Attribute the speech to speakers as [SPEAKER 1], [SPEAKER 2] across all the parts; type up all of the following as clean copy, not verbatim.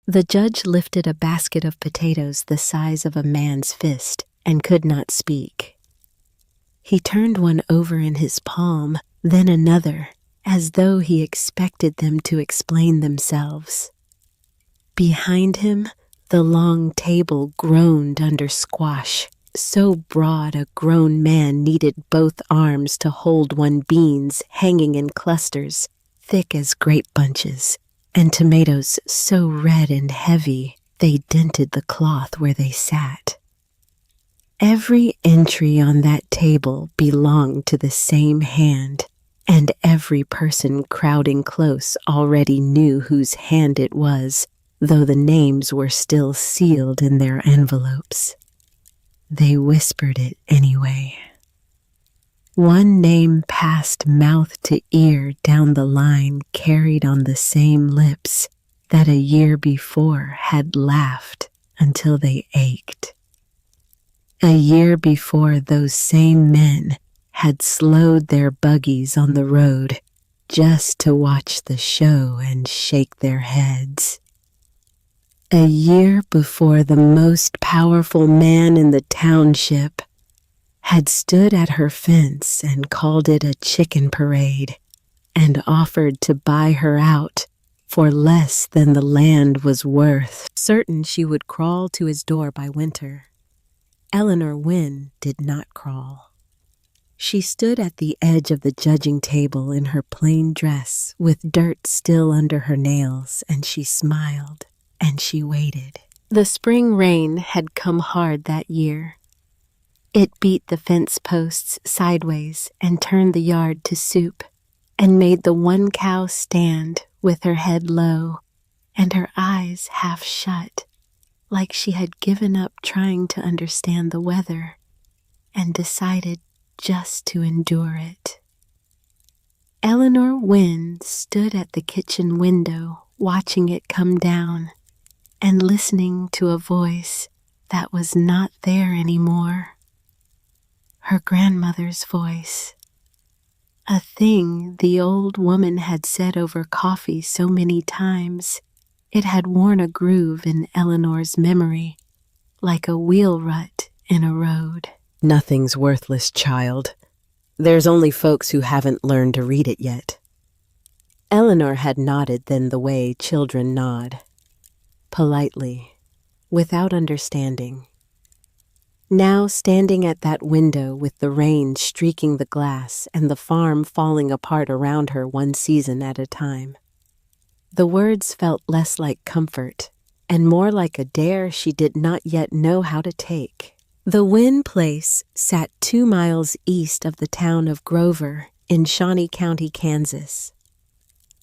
[SPEAKER 1] The judge lifted a basket of potatoes the size of a man's fist and could not speak. He turned one over in his palm, then another, as though he expected them to explain themselves. Behind him, the long table groaned under squash, so broad a grown man needed both arms to hold one, beans hanging in clusters, thick as grape bunches, and tomatoes so red and heavy they dented the cloth where they sat. Every entry on that table belonged to the same hand, and every person crowding close already knew whose hand it was, though the names were still sealed in their envelopes. They whispered it anyway. One name passed mouth to ear down the line, carried on the same lips that a year before had laughed until they ached. A year before, those same men had slowed their buggies on the road just to watch the show and shake their heads. A year before, the most powerful man in the township had stood at her fence and called it a chicken parade and offered to buy her out for less than the land was worth, certain she would crawl to his door by winter. Eleanor Wynne did not crawl. She stood at the edge of the judging table in her plain dress with dirt still under her nails, and she smiled and she waited. The spring rain had come hard that year. It beat the fence posts sideways and turned the yard to soup, and made the one cow stand with her head low and her eyes half shut, like she had given up trying to understand the weather and decided just to endure it. Eleanor Wynne stood at the kitchen window watching it come down and listening to a voice that was not there anymore. Her grandmother's voice, a thing the old woman had said over coffee so many times, it had worn a groove in Eleanor's memory, like a wheel rut in a road.
[SPEAKER 2] Nothing's worthless, child. There's only folks who haven't learned to read it yet. Eleanor had nodded then the way children nod, politely, without understanding. Now, standing at that window with the rain streaking the glass and the farm falling apart around her one season at a time, the words felt less like comfort and more like a dare she did not yet know how to take. The Wynne place sat 2 miles east of the town of Grover in Shawnee County, Kansas,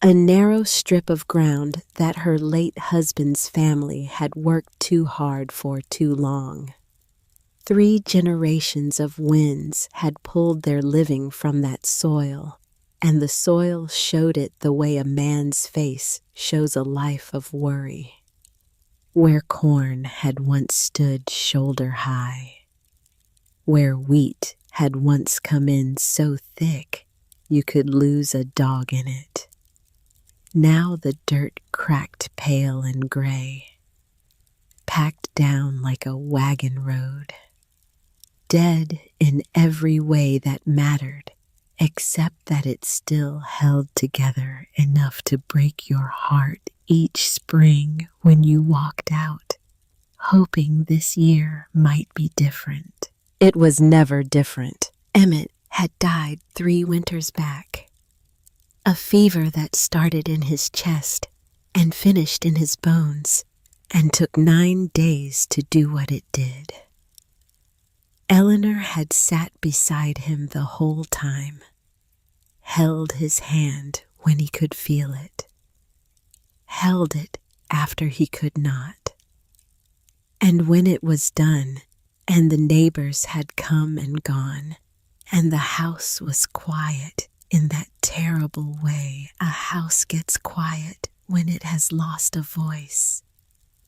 [SPEAKER 2] a narrow strip of ground that her late husband's family had worked too hard for too long. 3 generations of Wynnes had pulled their living from that soil, and the soil showed it the way a man's face shows a life of worry. Where corn had once stood shoulder high, where wheat had once come in so thick you could lose a dog in it. Now the dirt cracked pale and gray, packed down like a wagon road, dead in every way that mattered, except that it still held together enough to break your heart each spring when you walked out, hoping this year might be different. It was never different. Emmett had died 3 winters back. A fever that started in his chest and finished in his bones and took 9 days to do what it did. Eleanor had sat beside him the whole time, held his hand when he could feel it, held it after he could not. And when it was done, and the neighbors had come and gone, and the house was quiet in that terrible way a house gets quiet when it has lost a voice,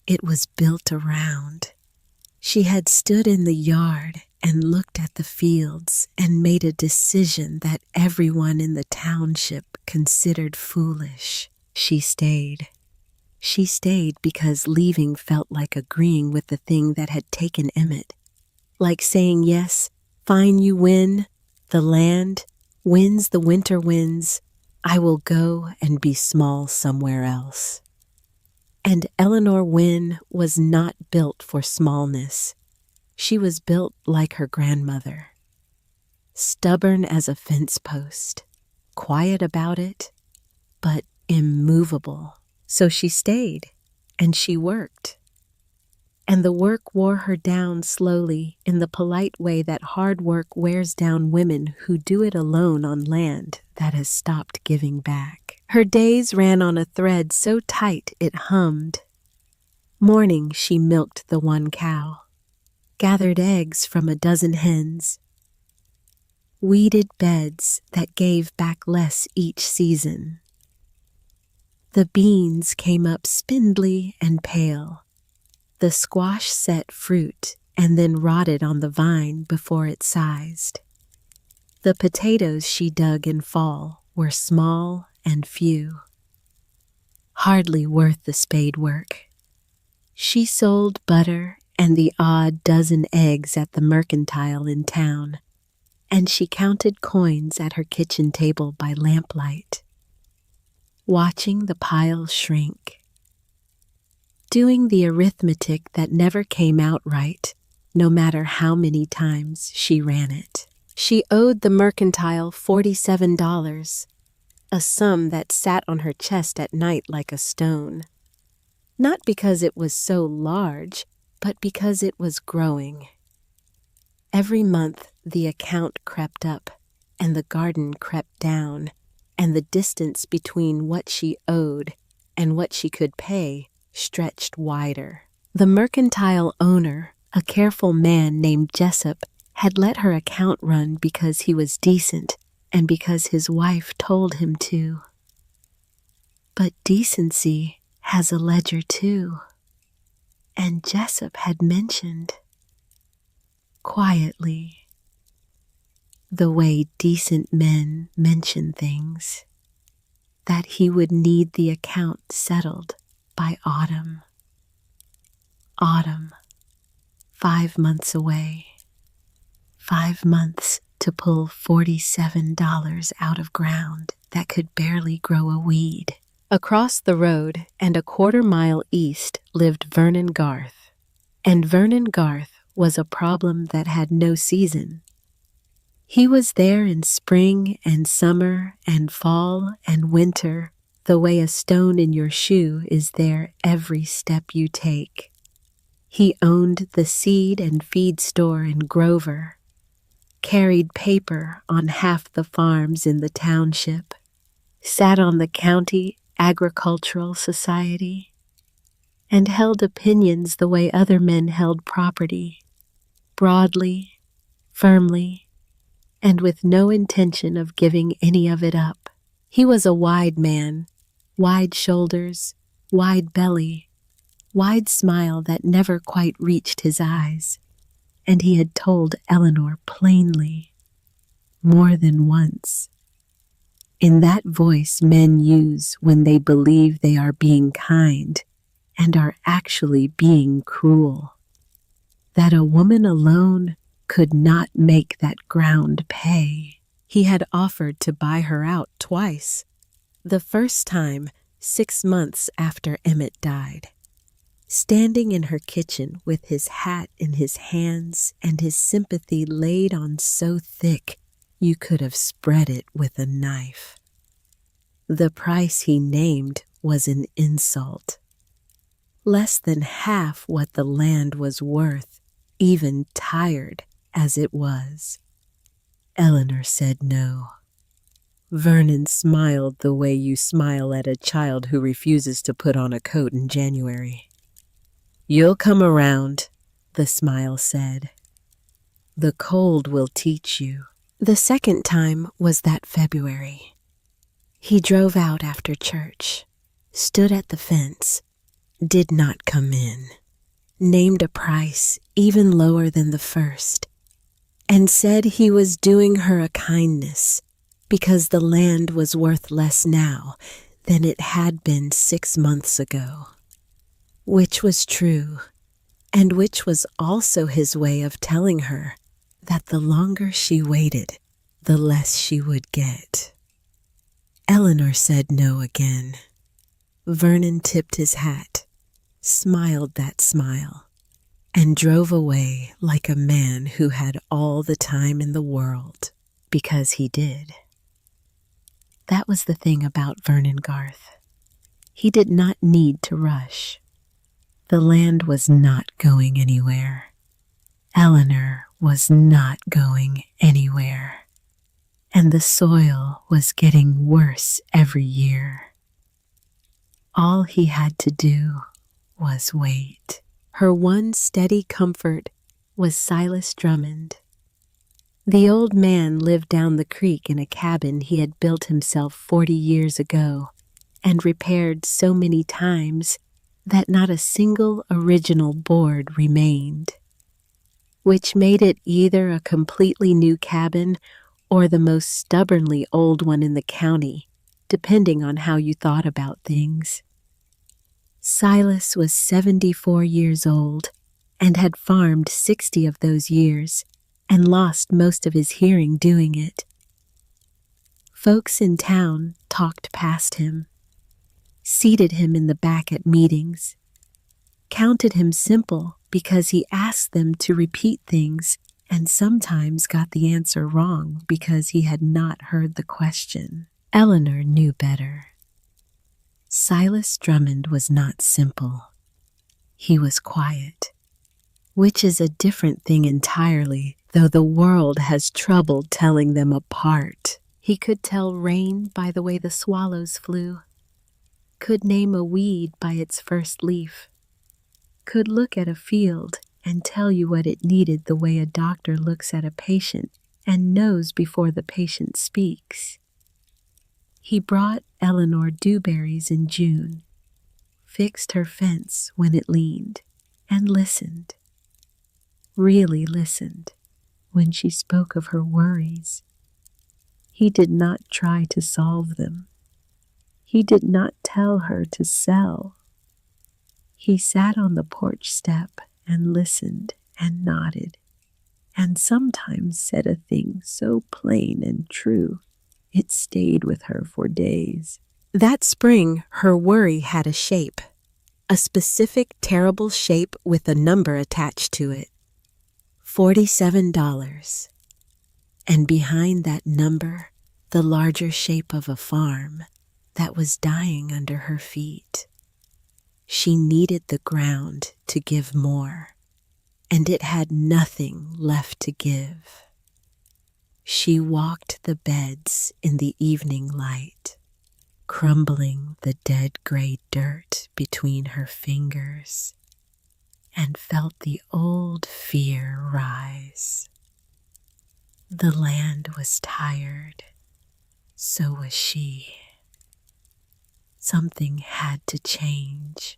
[SPEAKER 2] it was built around. She had stood in the yard and looked at the fields and made a decision that everyone in the township considered foolish. She stayed.
[SPEAKER 1] She stayed because leaving felt like agreeing with the thing that had taken Emmett. Like saying, yes, fine, you win. The land wins, the winter wins. I will go and be small somewhere else. And Eleanor Wynne was not built for smallness. She was built like her grandmother. Stubborn as a fence post, quiet about it, but immovable. So she stayed, and she worked. And the work wore her down slowly in the polite way that hard work wears down women who do it alone on land that has stopped giving back. Her days ran on a thread so tight it hummed. Morning she milked the one cow, gathered eggs from a dozen hens, weeded beds that gave back less each season. The beans came up spindly and pale. The squash set fruit and then rotted on the vine before it sized. The potatoes she dug in fall were small and few, hardly worth the spade work. She sold butter and the odd dozen eggs at the mercantile in town, and she counted coins at her kitchen table by lamplight, watching the pile shrink, doing the arithmetic that never came out right, no matter how many times she ran it. She owed the mercantile $47, a sum that sat on her chest at night like a stone. Not because it was so large, but because it was growing. Every month the account crept up, and the garden crept down, and the distance between what she owed and what she could pay stretched wider. The mercantile owner, a careful man named Jessup, had let her account run because he was decent and because his wife told him to. But decency has a ledger too, and Jessup had mentioned, quietly, the way decent men mention things, that he would need the account settled by autumn. Autumn, 5 months away. 5 months to pull $47 out of ground that could barely grow a weed. Across the road and a quarter-mile east lived Vernon Garth, and Vernon Garth was a problem that had no season. He was there in spring and summer and fall and winter, the way a stone in your shoe is there every step you take. He owned the seed and feed store in Grover, carried paper on half the farms in the township, sat on the county agricultural society, and held opinions the way other men held property, broadly, firmly, and with no intention of giving any of it up. He was a wide man, wide shoulders, wide belly, wide smile that never quite reached his eyes, and he had told Eleanor plainly, more than once. In that voice men use when they believe they are being kind and are actually being cruel, that a woman alone could not make that ground pay. He had offered to buy her out twice. The first time, 6 months after Emmett died. Standing in her kitchen with his hat in his hands and his sympathy laid on so thick you could have spread it with a knife. The price he named was an insult. Less than half what the land was worth, even tired as it was. Eleanor said no. Vernon smiled the way you smile at a child who refuses to put on a coat in January. "You'll come around," the smile said. "The cold will teach you." The second time was that February. He drove out after church, stood at the fence, did not come in, named a price even lower than the first, and said he was doing her a kindness because the land was worth less now than it had been 6 months ago.
[SPEAKER 2] which was true, and which was also his way of telling her that the longer she waited, the less she would get. Eleanor said no again. Vernon tipped his hat, smiled that smile, and drove away like a man who had all the time in the world, because he did. That was the thing about Vernon Garth. He did not need to rush. The land was not going anywhere. Eleanor was not going anywhere. And the soil was getting worse every year. All he had to do was wait. Her one steady comfort was Silas Drummond. The old man lived down the creek in a cabin he had built himself 40 years ago and repaired so many times that not a single original board remained, which made it either a completely new cabin or the most stubbornly old one in the county, depending on how you thought about things. Silas was 74 years old and had farmed 60 of those years and lost most of his hearing doing it. Folks in town talked past him, seated him in the back at meetings, counted him simple because he asked them to repeat things and sometimes got the answer wrong because he had not heard the question. Eleanor knew better. Silas Drummond was not simple. He was quiet, which is a different thing entirely, though the world has trouble telling them apart. He could tell rain by the way the swallows flew, could name a weed by its first leaf, could look at a field and tell you what it needed the way a doctor looks at a patient and knows before the patient speaks. He brought Eleanor dewberries in June, fixed her fence when it leaned, and listened, really listened, when she spoke of her worries. He did not try to solve them. He did not tell her to sell. He sat on the porch step and listened and nodded, and sometimes said a thing so plain and true it stayed with her for days. That spring, her worry had a shape, a specific terrible shape with a number attached to it. $47. And behind that number, the larger shape of a farm that was dying under her feet. She needed the ground to give more, and it had nothing left to give. She walked the beds in the evening light, crumbling the dead gray dirt between her fingers, and felt the old fear rise. The land was tired, so was she. Something had to change,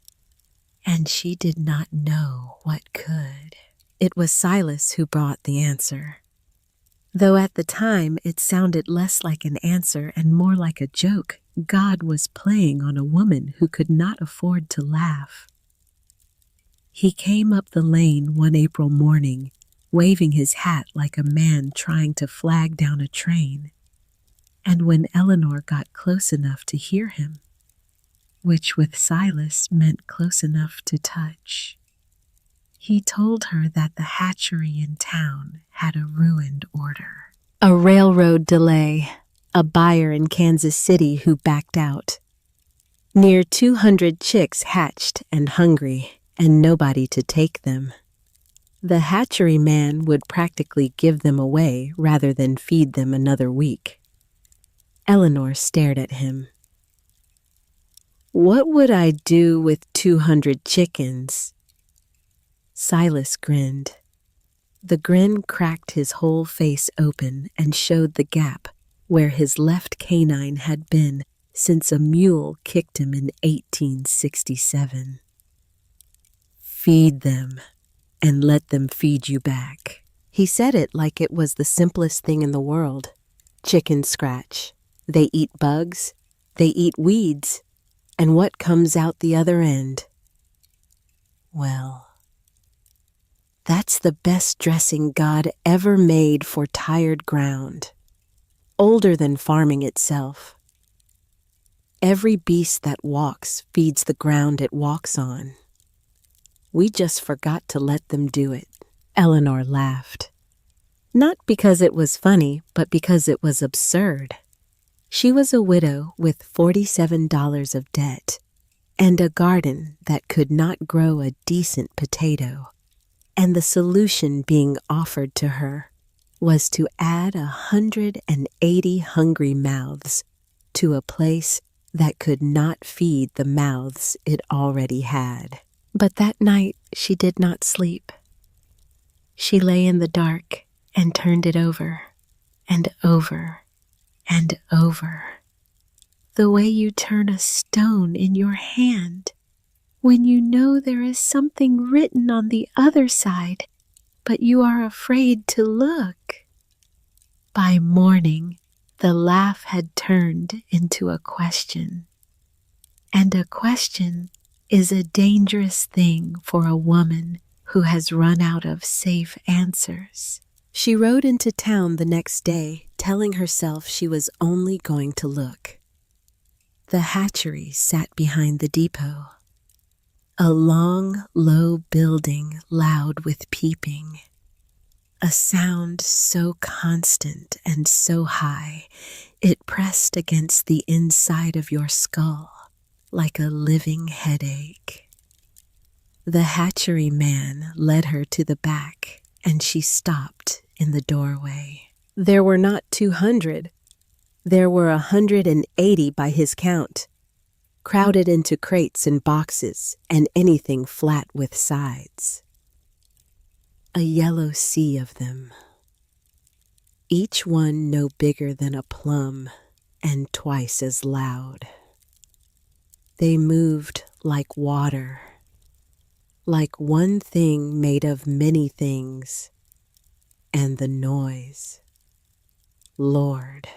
[SPEAKER 2] and she did not know what could. It was Silas who brought the answer, though at the time it sounded less like an answer and more like a joke. God was playing on a woman who could not afford to laugh. He came up the lane one April morning, waving his hat like a man trying to flag down a train. And when Eleanor got close enough to hear him, which with Silas meant close enough to touch, he told her that the hatchery in town had a ruined order. A railroad delay, a buyer in Kansas City who backed out. Near 200 chicks hatched and hungry, and nobody to take them. The hatchery man would practically give them away rather than feed them another week. Eleanor stared at him. What would I do with 200 chickens? Silas grinned. The grin cracked his whole face open and showed the gap where his left canine had been since a mule kicked him in 1867. Feed them, and let them feed you back. He said it like it was the simplest thing in the world. Chickens scratch. They eat bugs. They eat weeds. And what comes out the other end? Well, that's the best dressing God ever made for tired ground, older than farming itself. Every beast that walks feeds the ground it walks on. We just forgot to let them do it. Eleanor laughed. Not because it was funny, but because it was absurd. She was a widow with $47 of debt and a garden that could not grow a decent potato. And the solution being offered to her was to add 180 hungry mouths to a place that could not feed the mouths it already had. But that night she did not sleep. She lay in the dark and turned it over and over and over, the way you turn a stone in your hand when you know there is something written on the other side, but you are afraid to look. By morning, the laugh had turned into a question. And a question is a dangerous thing for a woman who has run out of safe answers. She rode into town the next day, telling herself she was only going to look. The hatchery sat behind the depot. A long, low building loud with peeping. A sound so constant and so high, it pressed against the inside of your skull like a living headache. The hatchery man led her to the back, and she stopped in the doorway. There were not 200. There were 180 by his count, crowded into crates and boxes and anything flat with sides. A yellow sea of them, each one no bigger than a plum and twice as loud. They moved like water, like one thing made of many things, and the noise. Lord,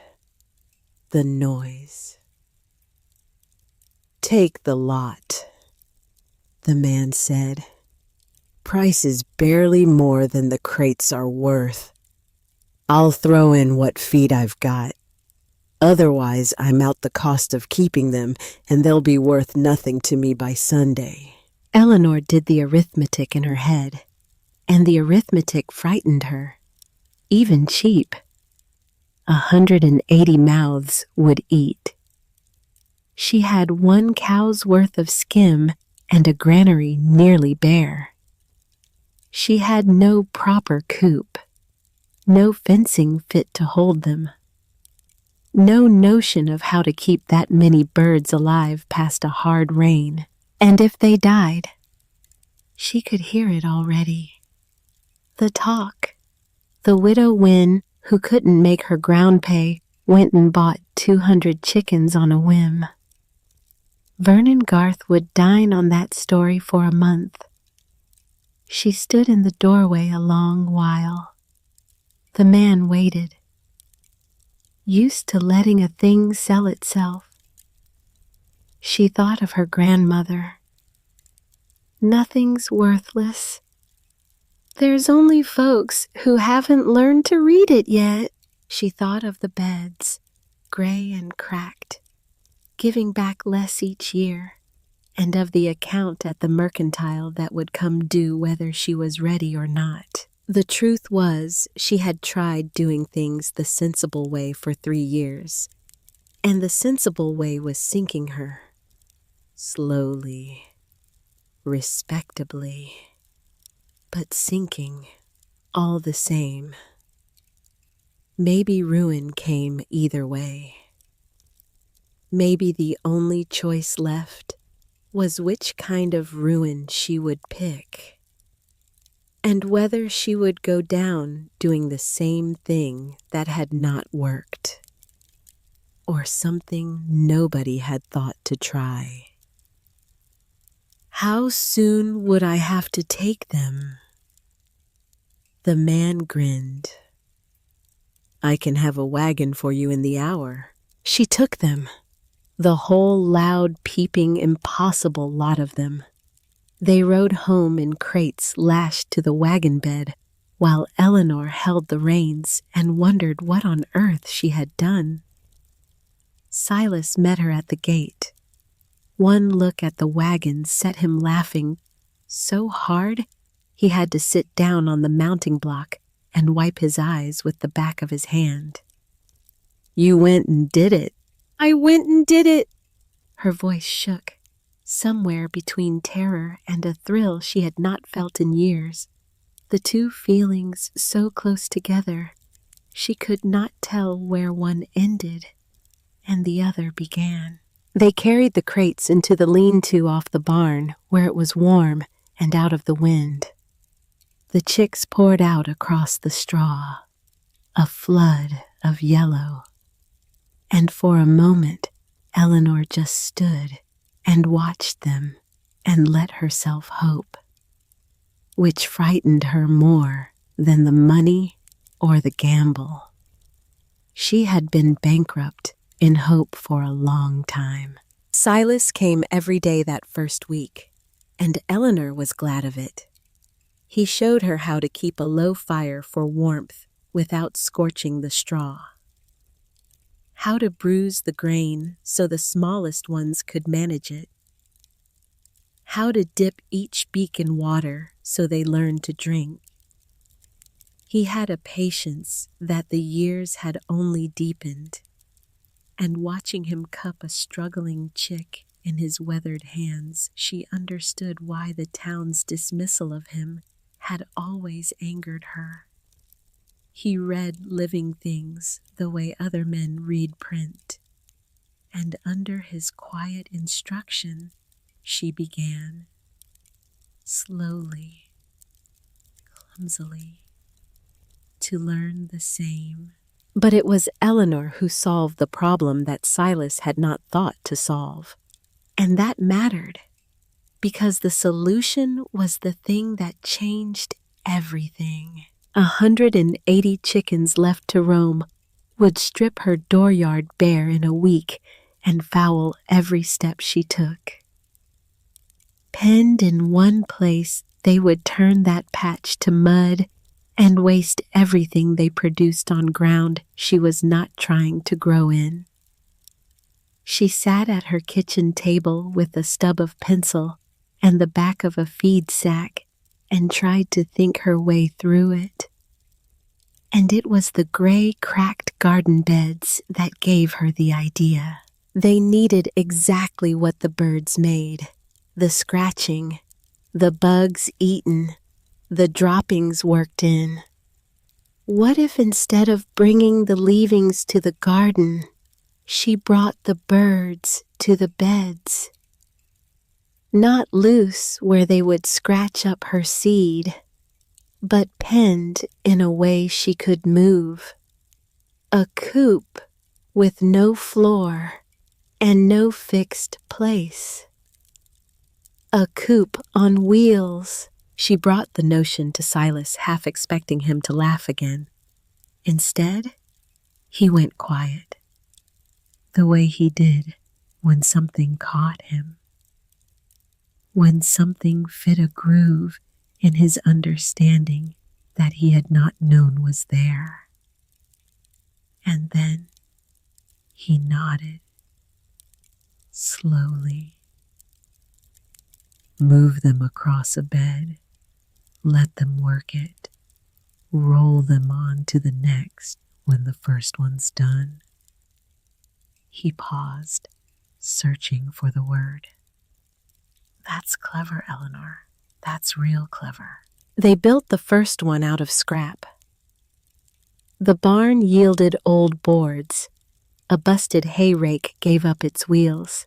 [SPEAKER 2] the noise. Take the lot, the man said. Price is barely more than the crates are worth. I'll throw in what feed I've got. Otherwise, I'm out the cost of keeping them, and they'll be worth nothing to me by Sunday. Eleanor did the arithmetic in her head, and the arithmetic frightened her. Even cheap. 180 mouths would eat. She had 1 cow's worth of skim and a granary nearly bare. She had no proper coop, no fencing fit to hold them, no notion of how to keep that many birds alive past a hard rain, and if they died, she could hear it already. The talk. The widow Wynne, who couldn't make her ground pay, went and bought 200 chickens on a whim. Vernon Garth would dine on that story for a month. She stood in the doorway a long while. The man waited, used to letting a thing sell itself. She thought of her grandmother. Nothing's worthless. There's only folks who haven't learned to read it yet. She thought of the beds, gray and cracked, giving back less each year, and of the account at the mercantile that would come due whether she was ready or not. The truth was, she had tried doing things the sensible way for 3 years, and the sensible way was sinking her. Slowly, respectably, but sinking all the same. Maybe ruin came either way. Maybe the only choice left was which kind of ruin she would pick, and whether she would go down doing the same thing that had not worked, or something nobody had thought to try. How soon would I have to take them? The man grinned. I can have a wagon for you in the hour. She took them, the whole loud, peeping, impossible lot of them.
[SPEAKER 1] They rode home in crates lashed to the wagon bed, while Eleanor held the reins and wondered what on earth she had done. Silas met her at the gate. One look at the wagon set him laughing so hard he had to sit down on the mounting block and wipe his eyes with the back of his hand.
[SPEAKER 2] "You went and did it."
[SPEAKER 1] "I went and did it." Her voice shook, somewhere between terror and a thrill she had not felt in years. The two feelings so close together, she could not tell where one ended and the other began. They carried the crates into the lean-to off the barn, where it was warm and out of the wind. The chicks poured out across the straw, a flood of yellow. And for a moment, Eleanor just stood and watched them and let herself hope, which frightened her more than the money or the gamble. She had been bankrupt in hope for a long time. Silas came every day that first week, and Eleanor was glad of it. He showed her how to keep a low fire for warmth without scorching the straw, how to bruise the grain so the smallest ones could manage it, how to dip each beak in water so they learned to drink. He had a patience that the years had only deepened, and watching him cup a struggling chick in his weathered hands, she understood why the town's dismissal of him had always angered her. He read living things the way other men read print, and under his quiet instruction, she began, slowly, clumsily, to learn the same. But it was Eleanor who solved the problem that Silas had not thought to solve. And that mattered, because the solution was the thing that changed everything. 180 chickens left to roam would strip her dooryard bare in a week and foul every step she took. Penned in one place, they would turn that patch to mud and waste everything they produced on ground she was not trying to grow in. She sat at her kitchen table with a stub of pencil and the back of a feed sack and tried to think her way through it. And it was the gray, cracked garden beds that gave her the idea. They needed exactly what the birds made: the scratching, the bugs eaten, the droppings worked in. What if instead of bringing the leavings to the garden, she brought the birds to the beds? Not loose where they would scratch up her seed, but penned in a way she could move. A coop with no floor and no fixed place. A coop on wheels. She brought the notion to Silas, half expecting him to laugh again. Instead, he went quiet, the way he did when something caught him, when something fit a groove in his understanding that he had not known was there. And then he nodded, slowly. Move them across a bed. Let them work it. Roll them on to the next when the first one's done. He paused, searching for the word. That's clever, Eleanor. That's real clever. They built the first one out of scrap. The barn yielded old boards. A busted hay rake gave up its wheels.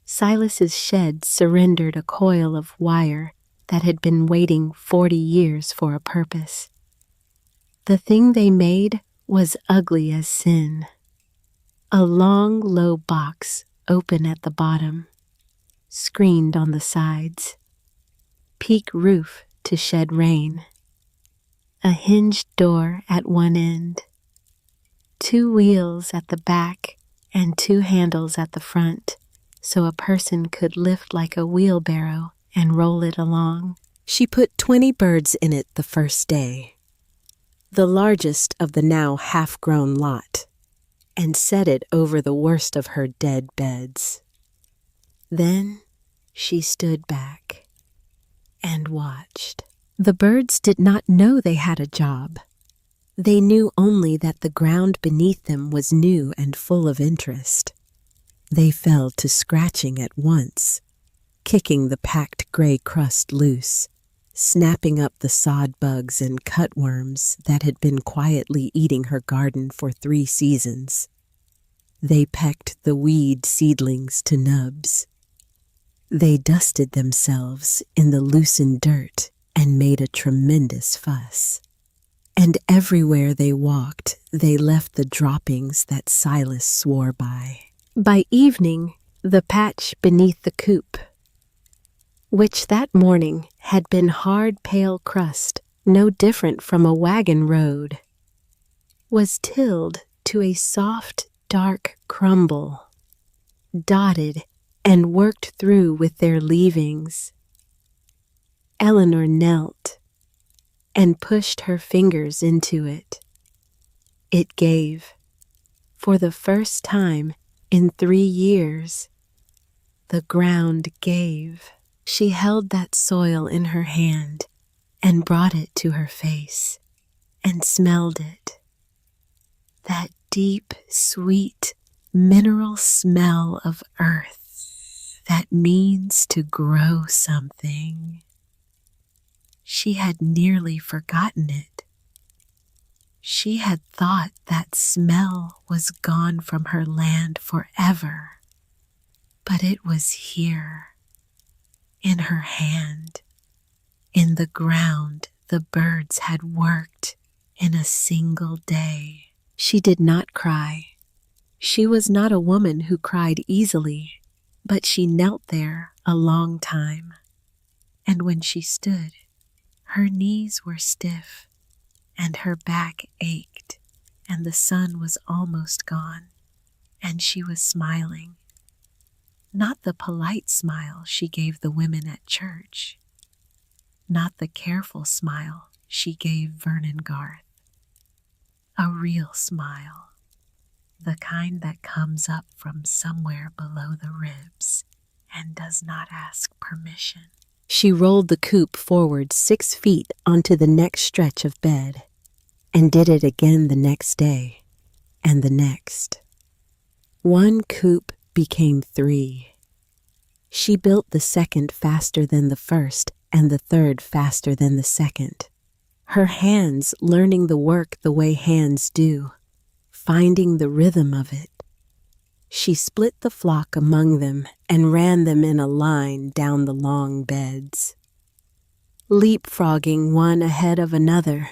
[SPEAKER 1] Silas's shed surrendered a coil of wire that had been waiting 40 years for a purpose. The thing they made was ugly as sin. A long, low box open at the bottom, screened on the sides. Peak roof to shed rain. A hinged door at one end. 2 wheels at the back and 2 handles at the front, so a person could lift like a wheelbarrow and roll it along.
[SPEAKER 2] She put 20 birds in it the first day, the largest of the now half-grown lot, and set it over the worst of her dead beds. Then she stood back and watched. The birds did not know they had a job. They knew only that the ground beneath them was new and full of interest. They fell to scratching at once, kicking the packed gray crust loose, snapping up the sod bugs and cutworms that had been quietly eating her garden for 3 seasons. They pecked the weed seedlings to nubs. They dusted themselves in the loosened dirt and made a tremendous fuss. And everywhere they walked, they left the droppings that Silas swore by.
[SPEAKER 1] By evening, the patch beneath the coop, which that morning had been hard pale crust, no different from a wagon road, was tilled to a soft, dark crumble, dotted and worked through with their leavings. Eleanor knelt and pushed her fingers into it. It gave. For the first time in 3 years, the ground gave. She held that soil in her hand and brought it to her face and smelled it. That deep, sweet, mineral smell of earth that means to grow something. She had nearly forgotten it. She had thought that smell was gone from her land forever, but it was here, in her hand, in the ground the birds had worked in a single day. She did not cry. She was not a woman who cried easily, but she knelt there a long time, and when she stood, her knees were stiff, and her back ached, and the sun was almost gone, and she was smiling. Not the polite smile she gave the women at church, not the careful smile she gave Vernon Garth. A real smile, the kind that comes up from somewhere below the ribs and does not ask permission. She rolled the coop forward 6 feet onto the next stretch of bed, and did it again the next day, and the next. 1 coop became 3. She built the second faster than the first, and the third faster than the second. Her hands learning the work the way hands do, finding the rhythm of it. She split the flock among them and ran them in a line down the long beds, leapfrogging one ahead of another,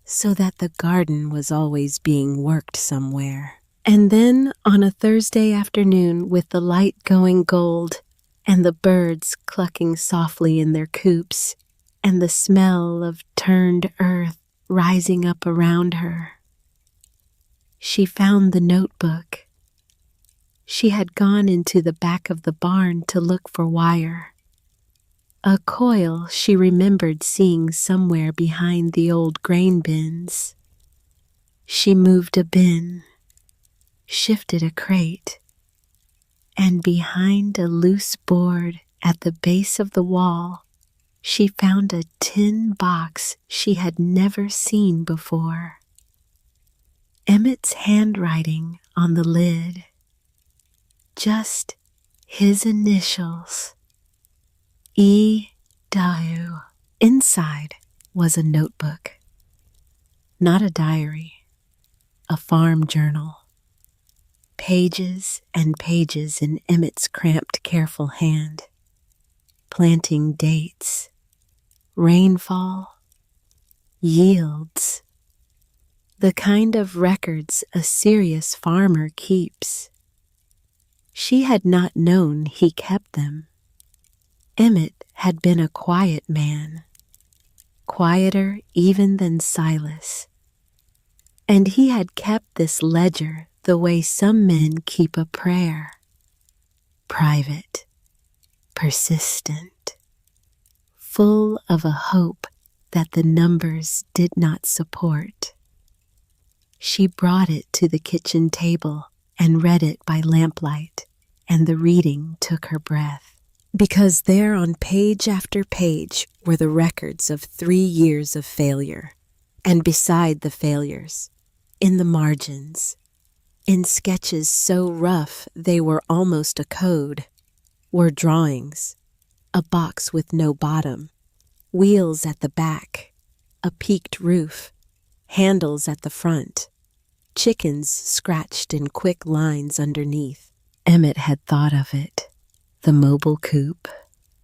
[SPEAKER 1] so that the garden was always being worked somewhere. And then on a Thursday afternoon, with the light going gold and the birds clucking softly in their coops and the smell of turned earth rising up around her, she found the notebook. She had gone into the back of the barn to look for wire. A coil she remembered seeing somewhere behind the old grain bins. She moved a bin, shifted a crate, and behind a loose board at the base of the wall, she found a tin box she had never seen before. Emmett's handwriting on the lid. Just his initials, E. Dau. Inside was a notebook, not a diary, a farm journal. Pages and pages in Emmett's cramped, careful hand, planting dates, rainfall, yields, the kind of records a serious farmer keeps. She had not known he kept them. Emmett had been a quiet man, quieter even than Silas, and he had kept this ledger the way some men keep a prayer, private, persistent, full of a hope that the numbers did not support. She brought it to the kitchen table and read it by lamplight, and the reading took her breath. Because there on page after page were the records of 3 years of failure, and beside the failures, in the margins, in sketches so rough they were almost a code, were drawings, a box with no bottom, wheels at the back, a peaked roof, handles at the front, chickens scratched in quick lines underneath. Emmett had thought of it. The mobile coop,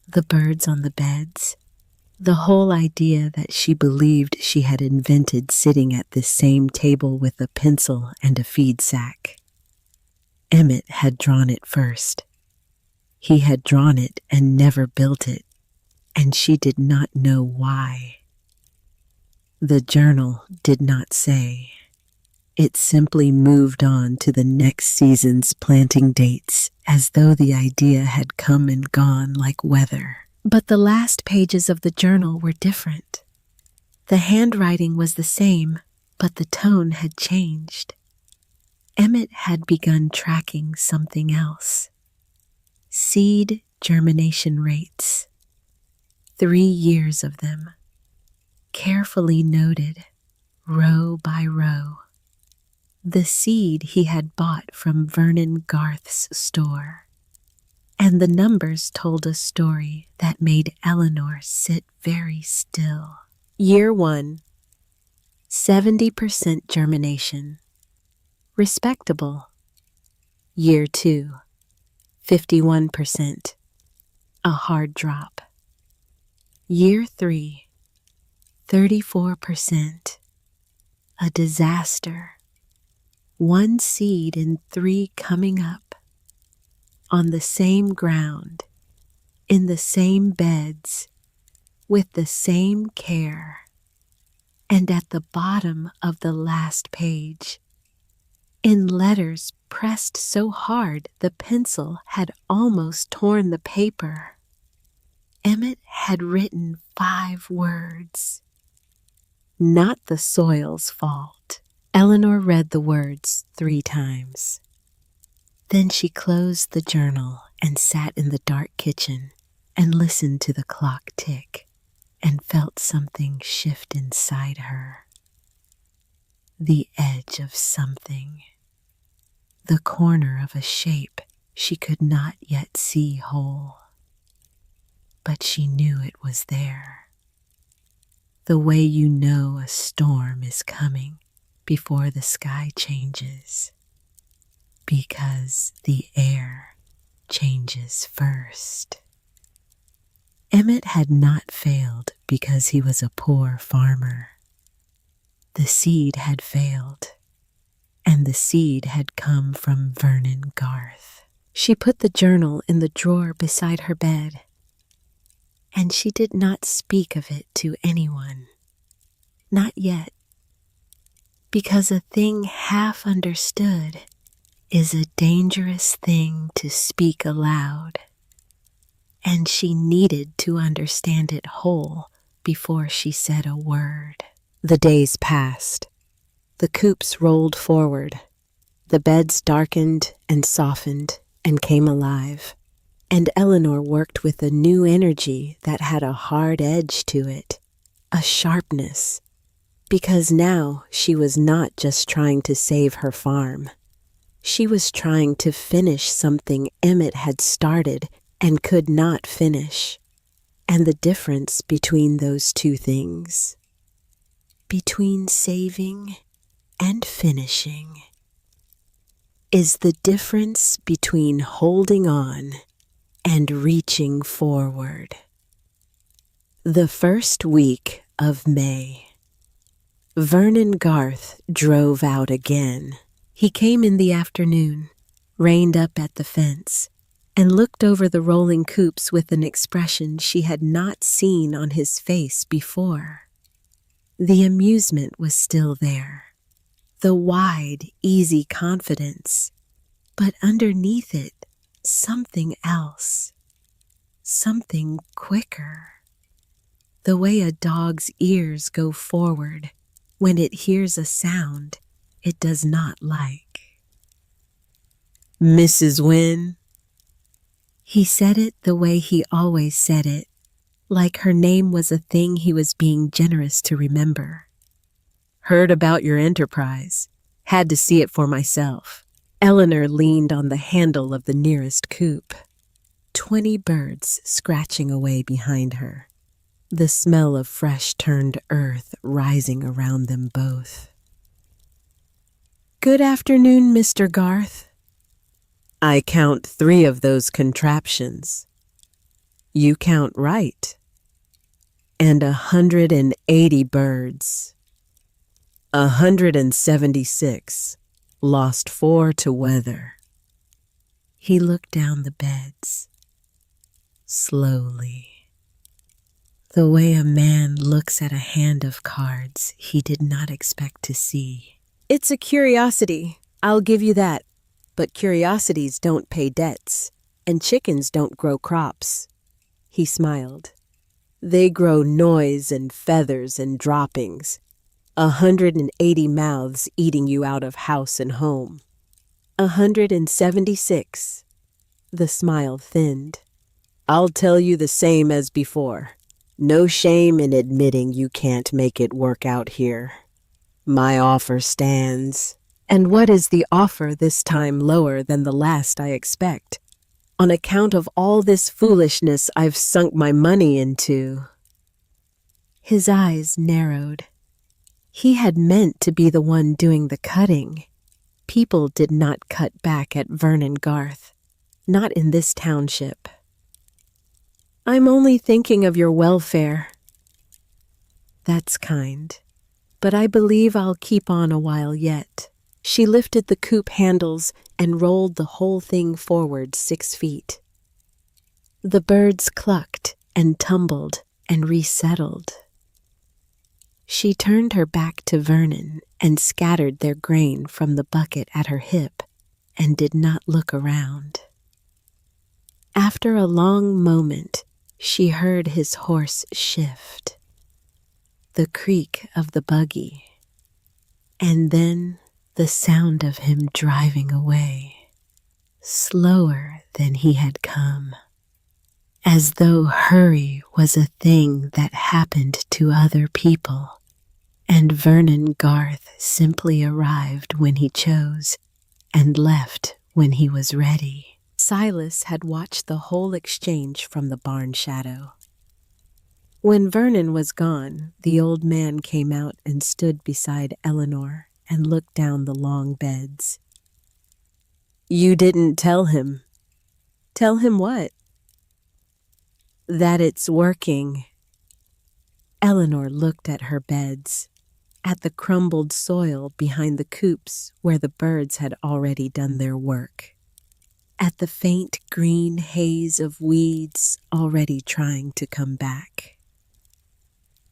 [SPEAKER 1] the birds on the beds, the whole idea that she believed she had invented sitting at this same table with a pencil and a feed sack. Emmett had drawn it first. He had drawn it and never built it, and she did not know why. The journal did not say. It simply moved on to the next season's planting dates as though the idea had come and gone like weather. But the last pages of the journal were different. The handwriting was the same, but the tone had changed. Emmett had begun tracking something else. Seed germination rates. 3 years of them. Carefully noted, row by row. The seed he had bought from Vernon Garth's store. And the numbers told a story that made Eleanor sit very still. Year 1, 70% germination. Respectable. Year 2, 51%. A hard drop. Year 3, 34%. A disaster. 1 seed in 3 coming up. On the same ground, in the same beds, with the same care. And at the bottom of the last page, in letters pressed so hard the pencil had almost torn the paper, Emmett had written 5 words. Not the soil's fault. Eleanor read the words 3 times. Then she closed the journal and sat in the dark kitchen and listened to the clock tick and felt something shift inside her. The edge of something. The corner of a shape she could not yet see whole. But she knew it was there. The way you know a storm is coming before the sky changes, because the air changes first. Emmett had not failed because he was a poor farmer. The seed had failed, and the seed had come from Vernon Garth. She put the journal in the drawer beside her bed, and she did not speak of it to anyone. Not yet. Because a thing half understood is a dangerous thing to speak aloud, and she needed to understand it whole before she said a word. The days passed. The coops rolled forward. The beds darkened and softened and came alive, and Eleanor worked with a new energy that had a hard edge to it, a sharpness. Because now she was not just trying to save her farm. She was trying to finish something Emmett had started and could not finish. And the difference between those 2 things, between saving and finishing, is the difference between holding on and reaching forward. The first week of May. Vernon Garth drove out again. He came in the afternoon, reined up at the fence, and looked over the rolling coops with an expression she had not seen on his face before. The amusement was still there, the wide, easy confidence, but underneath it, something else, something quicker. the way a dog's ears go forward when it hears a sound it does not like.
[SPEAKER 2] Mrs. Wynne?
[SPEAKER 1] He said it the way he always said it, like her name was a thing he was being generous to remember.
[SPEAKER 2] Heard about your enterprise. Had to see it for myself.
[SPEAKER 1] Eleanor leaned on the handle of the nearest coop. 20 birds scratching away behind her, the smell of fresh turned earth rising around them both. Good afternoon, Mr. Garth.
[SPEAKER 2] I count 3 of those contraptions. You count right. And 180 birds. 176. Lost 4 to weather.
[SPEAKER 1] He looked down the beds. Slowly. The way a man looks at a hand of cards he did not expect to see.
[SPEAKER 2] It's a curiosity, I'll give you that. But curiosities don't pay debts, and chickens don't grow crops. He smiled. They grow noise and feathers and droppings. 180 mouths eating you out of house and home. 176. The smile thinned. I'll tell you the same as before. No shame in admitting you can't make it work out here. My offer stands.
[SPEAKER 1] And what is the offer this time lower than the last I expect?
[SPEAKER 2] On account of all this foolishness I've sunk my money into.
[SPEAKER 1] His eyes narrowed. He had meant to be the one doing the cutting. People did not cut back at Vernon Garth, not in this township.
[SPEAKER 2] I'm only thinking of your welfare.
[SPEAKER 1] That's kind, but I believe I'll keep on a while yet. She lifted the coop handles and rolled the whole thing forward 6 feet. The birds clucked and tumbled and resettled. She turned her back to Vernon and scattered their grain from the bucket at her hip and did not look around. After a long moment, she heard his horse shift, the creak of the buggy, and then the sound of him driving away, slower than he had come, as though hurry was a thing that happened to other people, and Vernon Garth simply arrived when he chose and left when he was ready. Silas had watched the whole exchange from the barn shadow. When Vernon was gone, the old man came out and stood beside Eleanor and looked down the long beds.
[SPEAKER 2] You didn't tell him.
[SPEAKER 1] Tell him what?
[SPEAKER 2] That it's working.
[SPEAKER 1] Eleanor looked at her beds, at the crumbled soil behind the coops where the birds had already done their work, at the faint green haze of weeds already trying to come back,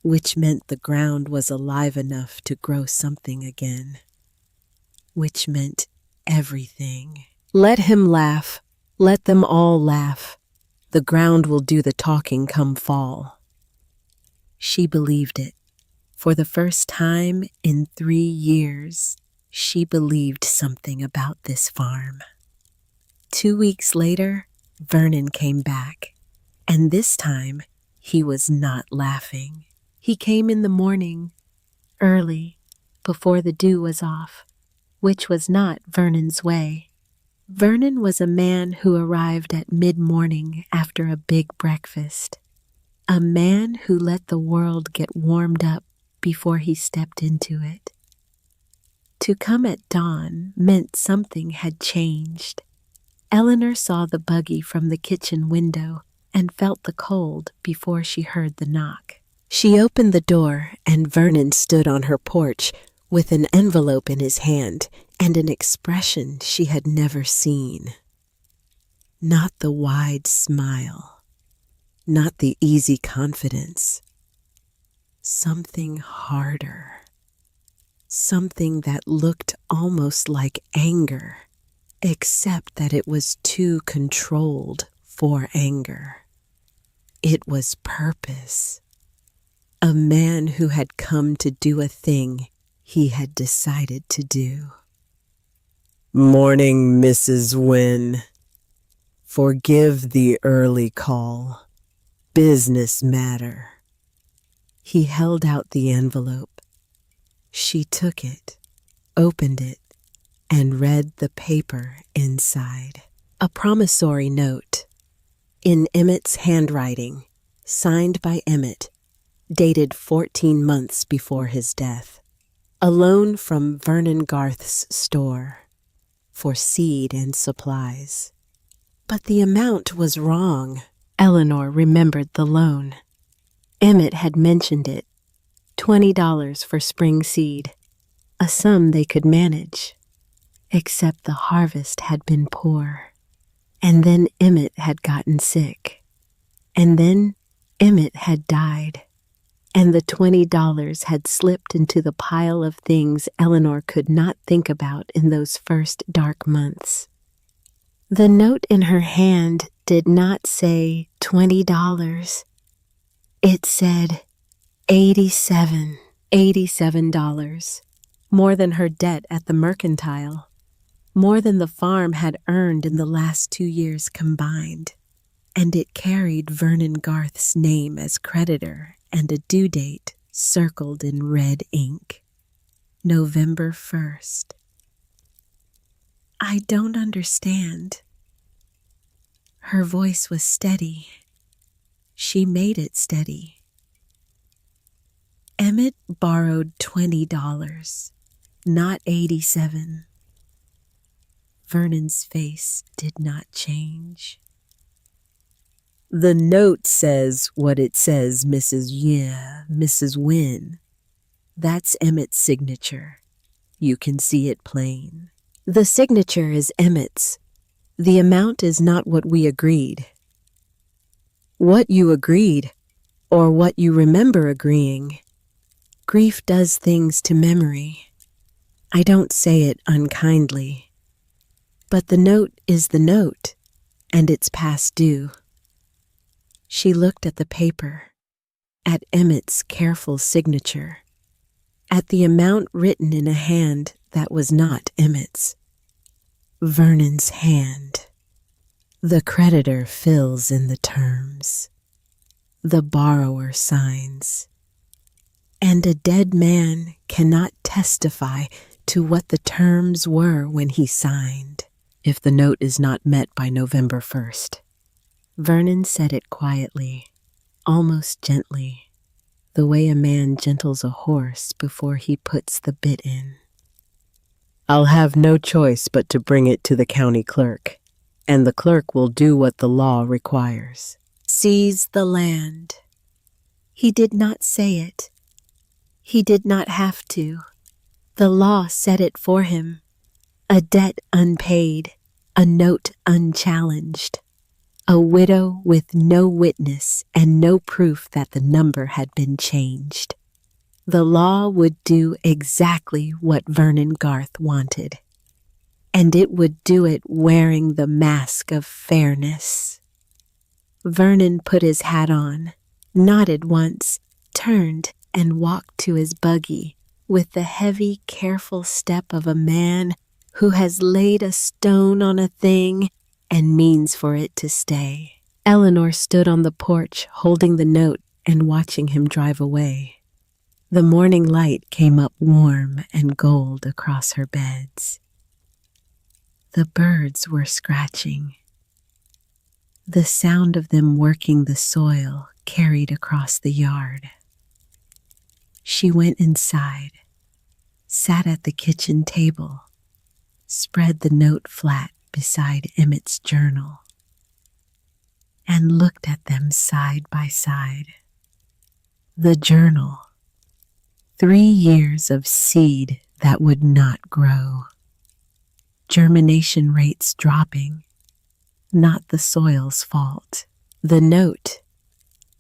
[SPEAKER 1] which meant the ground was alive enough to grow something again, which meant everything.
[SPEAKER 2] Let him laugh. Let them all laugh. The ground will do the talking come fall.
[SPEAKER 1] She believed it. For the first time in 3 years, she believed something about this farm. 2 weeks later, Vernon came back, and this time he was not laughing. He came in the morning, early, before the dew was off, which was not Vernon's way. Vernon was a man who arrived at mid-morning after a big breakfast, a man who let the world get warmed up before he stepped into it. To come at dawn meant something had changed. Eleanor saw the buggy from the kitchen window and felt the cold before she heard the knock. She opened the door and Vernon stood on her porch with an envelope in his hand and an expression she had never seen. Not the wide smile, not the easy confidence. Something harder, something that looked almost like anger, except that it was too controlled for anger. It was purpose.
[SPEAKER 2] A man who had come to do a thing he had decided to do. "Morning, Mrs. Wynne. Forgive the early call. Business matter." He held out the envelope. She took it, opened it, and read the paper inside. A promissory note, in Emmett's handwriting, signed by Emmett, dated 14 months before his death. A loan from Vernon Garth's store for seed and supplies. But the amount was wrong. Eleanor remembered the loan. Emmett had mentioned it, $20 for spring seed, a sum they could manage. Except the harvest had been poor. And then Emmett had gotten sick. And then Emmett had died. And the $20 had slipped into the pile of things Eleanor could not think about in those first dark months. The note in her hand did not say $20. It said $87, more than her debt at the mercantile, more than the farm had earned in the last 2 years combined. And it carried Vernon Garth's name as creditor and a due date circled in red ink. November 1st. "I don't understand." Her voice was steady. She made it steady. "Emmett borrowed $20, not 87. Vernon's face did not change. "The note says what it says, Mrs. Wynne. That's Emmett's signature. You can see it plain." "The signature is Emmett's. The amount is not what we agreed." "What you agreed, or what you remember agreeing. Grief does things to memory. I don't say it unkindly. But the note is the note, and it's past due." She looked at the paper, at Emmett's careful signature, at the amount written in a hand that was not Emmett's. Vernon's hand. The creditor fills in the terms. The borrower signs. And a dead man cannot testify to what the terms were when he signed, if the note is not met by November 1st. Vernon said it quietly, almost gently, the way a man gentles a horse before he puts the bit in. "I'll have no choice but to bring it to the county clerk, and the clerk will do what the law requires." "Seize the land." He did not say it. He did not have to. The law said it for him. A debt unpaid, a note unchallenged. A widow with no witness and no proof that the number had been changed. The law would do exactly what Vernon Garth wanted. And it would do it wearing the mask of fairness. Vernon put his hat on, nodded once, turned, and walked to his buggy with the heavy, careful step of a man who has laid a stone on a thing and means for it to stay. Eleanor stood on the porch holding the note and watching him drive away. The morning light came up warm and gold across her beds. The birds were scratching. The sound of them working the soil carried across the yard. She went inside, sat at the kitchen table, spread the note flat beside Emmett's journal, and looked at them side by side. The journal, 3 years of seed that would not grow. Germination rates dropping, not the soil's fault. The note,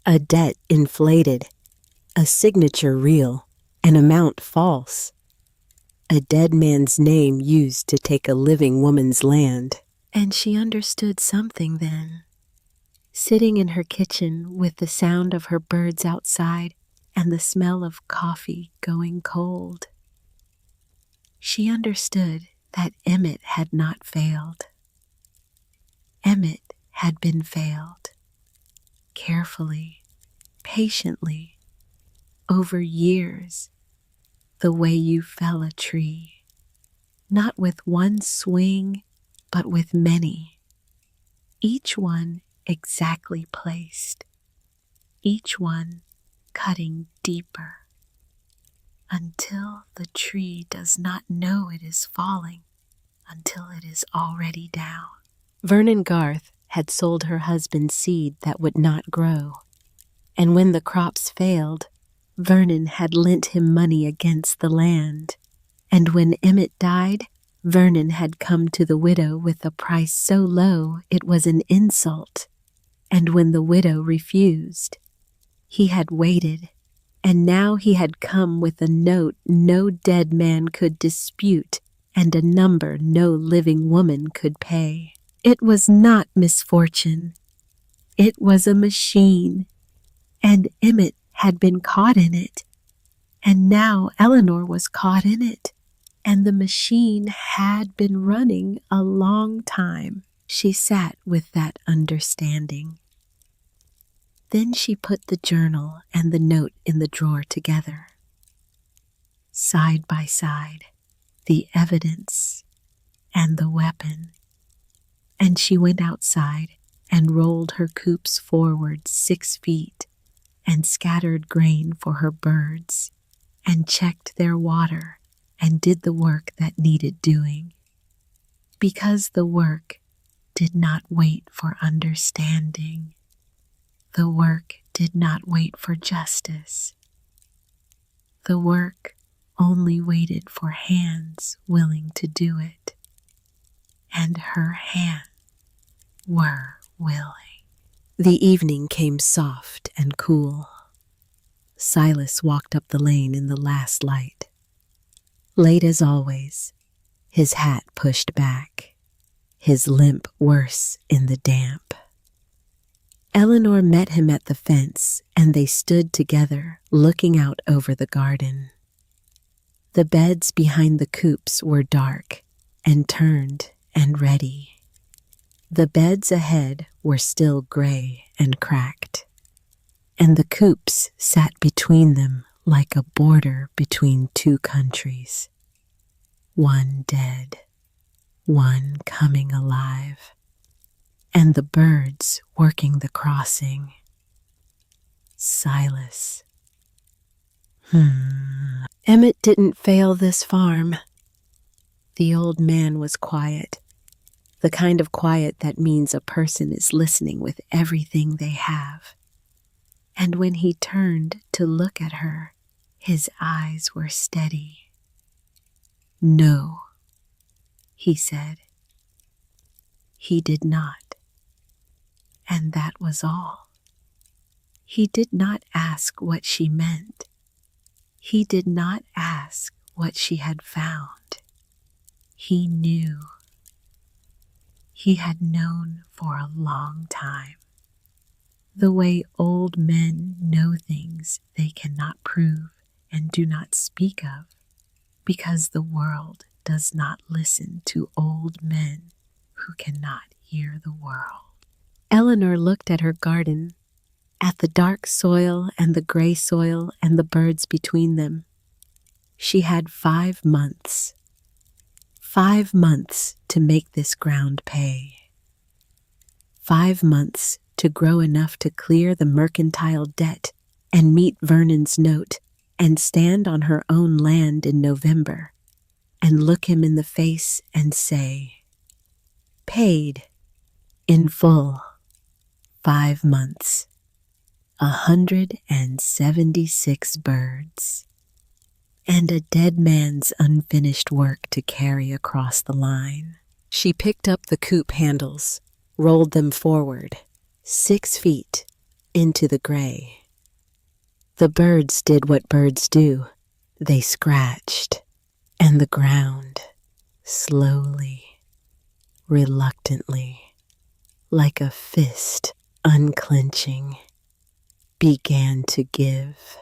[SPEAKER 2] a debt inflated, a signature real, an amount false. A dead man's name used to take a living woman's land. And she understood something then. Sitting in her kitchen with the sound of her birds outside
[SPEAKER 1] and the smell of coffee going cold. She understood that Emmett had not failed. Emmett had been failed, carefully, patiently, over years, the way you fell a tree, not with one swing, but with many, each one exactly placed, each one cutting deeper, until the tree does not know it is falling, until it is already down. Vernon Garth had sold her husband seed that would not grow, and when the crops failed, Vernon had lent him money against the land, and when Emmett died, Vernon had come to the widow with a price so low it was an insult, and when the widow refused, he had waited, and now he had come with a note no dead man could dispute and a number no living woman could pay. It was not misfortune. It was a machine, and Emmett had been caught in it, and now Eleanor was caught in it, and the machine had been running a long time. She sat with that understanding. Then she put the journal and the note in the drawer together. Side by side, the evidence and the weapon. And she went outside and rolled her coops forward 6 feet and scattered grain for her birds and checked their water and did the work that needed doing. Because the work did not wait for understanding. The work did not wait for justice. The work only waited for hands willing to do it. And her hands were willing. The evening came soft and cool. Silas walked up the lane in the last light. Late as always, his hat pushed back, his limp worse in the damp. Eleanor met him at the fence, and they stood together, looking out over the garden. The beds behind the coops were dark and turned and ready. The beds ahead were still gray and cracked, and the coops sat between them like a border between 2 countries. One dead, one coming alive, and the birds working the crossing. Silas. Emmett didn't fail this farm. The old man was quiet, the kind of quiet that means a person is listening with everything they have. And when he turned to look at her, his eyes were steady. No, he said. He did not. And that was all. He did not ask what she meant. He did not ask what she had found. He knew. He had known for a long time. The way old men know things they cannot prove and do not speak of, because the world does not listen to old men who cannot hear the world. Eleanor looked at her garden, at the dark soil and the gray soil and the birds between them. She had 5 months. 5 months to make this ground pay. 5 months to grow enough to clear the mercantile debt and meet Vernon's note and stand on her own land in November and look him in the face and say, paid in full. 5 months. 176 birds. And a dead man's unfinished work to carry across the line. She picked up the coop handles, rolled them forward, 6 feet, into the gray. The birds did what birds do. They scratched, and the ground, slowly, reluctantly, like a fist unclenching, began to give.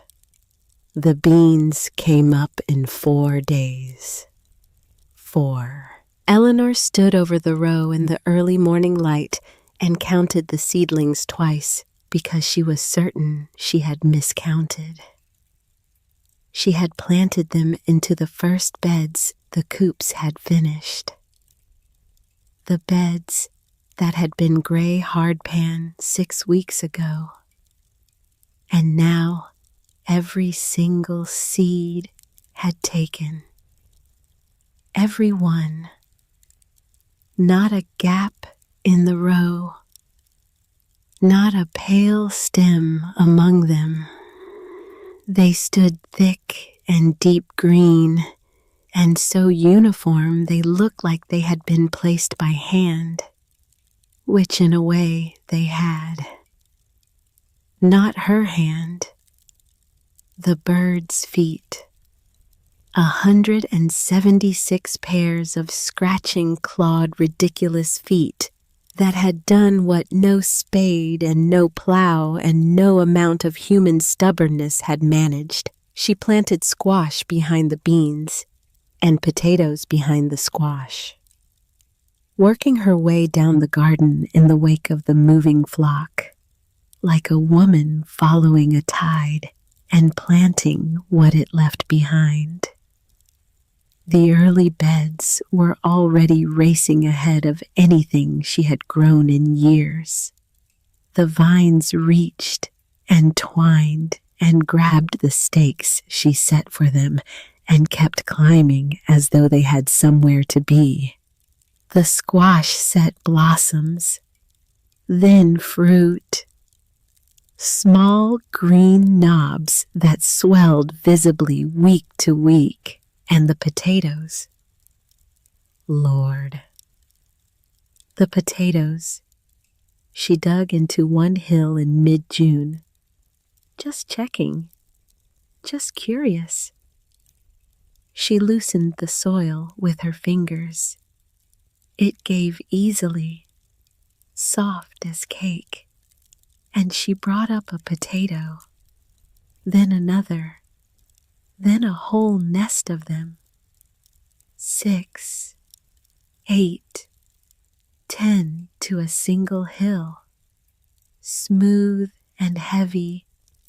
[SPEAKER 2] The beans came up in 4 days. 4.
[SPEAKER 1] Eleanor stood over the row in the early morning light and counted the seedlings twice because she was certain she had miscounted. She had planted them into the first beds the coops had finished. The beds that had been gray hardpan 6 weeks ago. And now every single seed had taken. Every one. Not a gap in the row. Not a pale stem among them. They stood thick and deep green, and so uniform they looked like they had been placed by hand, which in a way they had. Not her hand, the bird's feet. 176 pairs of scratching, clawed, ridiculous feet that had done what no spade and no plow and no amount of human stubbornness had managed. She planted squash behind the beans and potatoes behind the squash. Working her way down the garden in the wake of the moving flock, like a woman following a tide and planting what it left behind. The early beds were already racing ahead of anything she had grown in years. The vines reached and twined and grabbed the stakes she set for them and kept climbing as though they had somewhere to be. The squash set blossoms, then fruit. Small green knobs that swelled visibly week to week. And the potatoes. Lord. The potatoes. She dug into one hill in mid-June. Just checking. Just curious. She loosened the soil with her fingers. It gave easily, soft as cake, and she brought up a potato, then another, then a whole nest of them. 6, 8, 10 to a single hill, smooth and heavy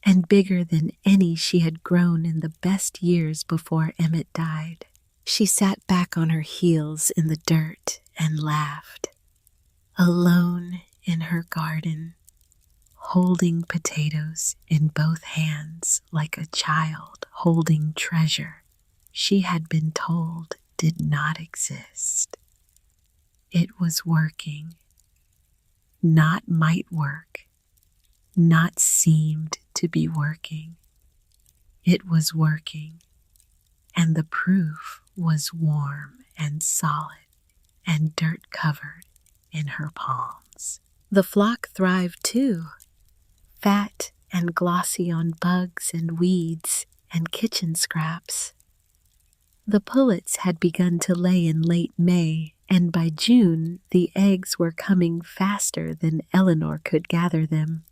[SPEAKER 1] and bigger than any she had grown in the best years before Emmett died. She sat back on her heels in the dirt and laughed, alone in her garden, holding potatoes in both hands like a child holding treasure she had been told did not exist. It was working, not might work, not seemed to be working. It was working, and the proof was warm and solid and dirt-covered in her palms. The flock thrived too, fat and glossy on bugs and weeds and kitchen scraps. The pullets had begun to lay in late May, and by June the eggs were coming faster than Eleanor could gather them.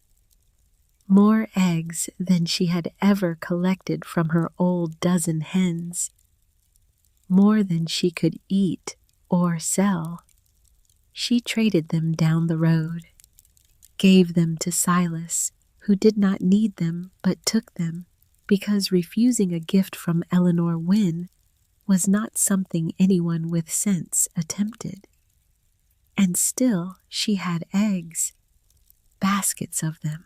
[SPEAKER 1] More eggs than she had ever collected from her old dozen hens. More than she could eat or sell. She traded them down the road, gave them to Silas, who did not need them but took them, because refusing a gift from Eleanor Wynne was not something anyone with sense attempted. And still she had eggs, baskets of them,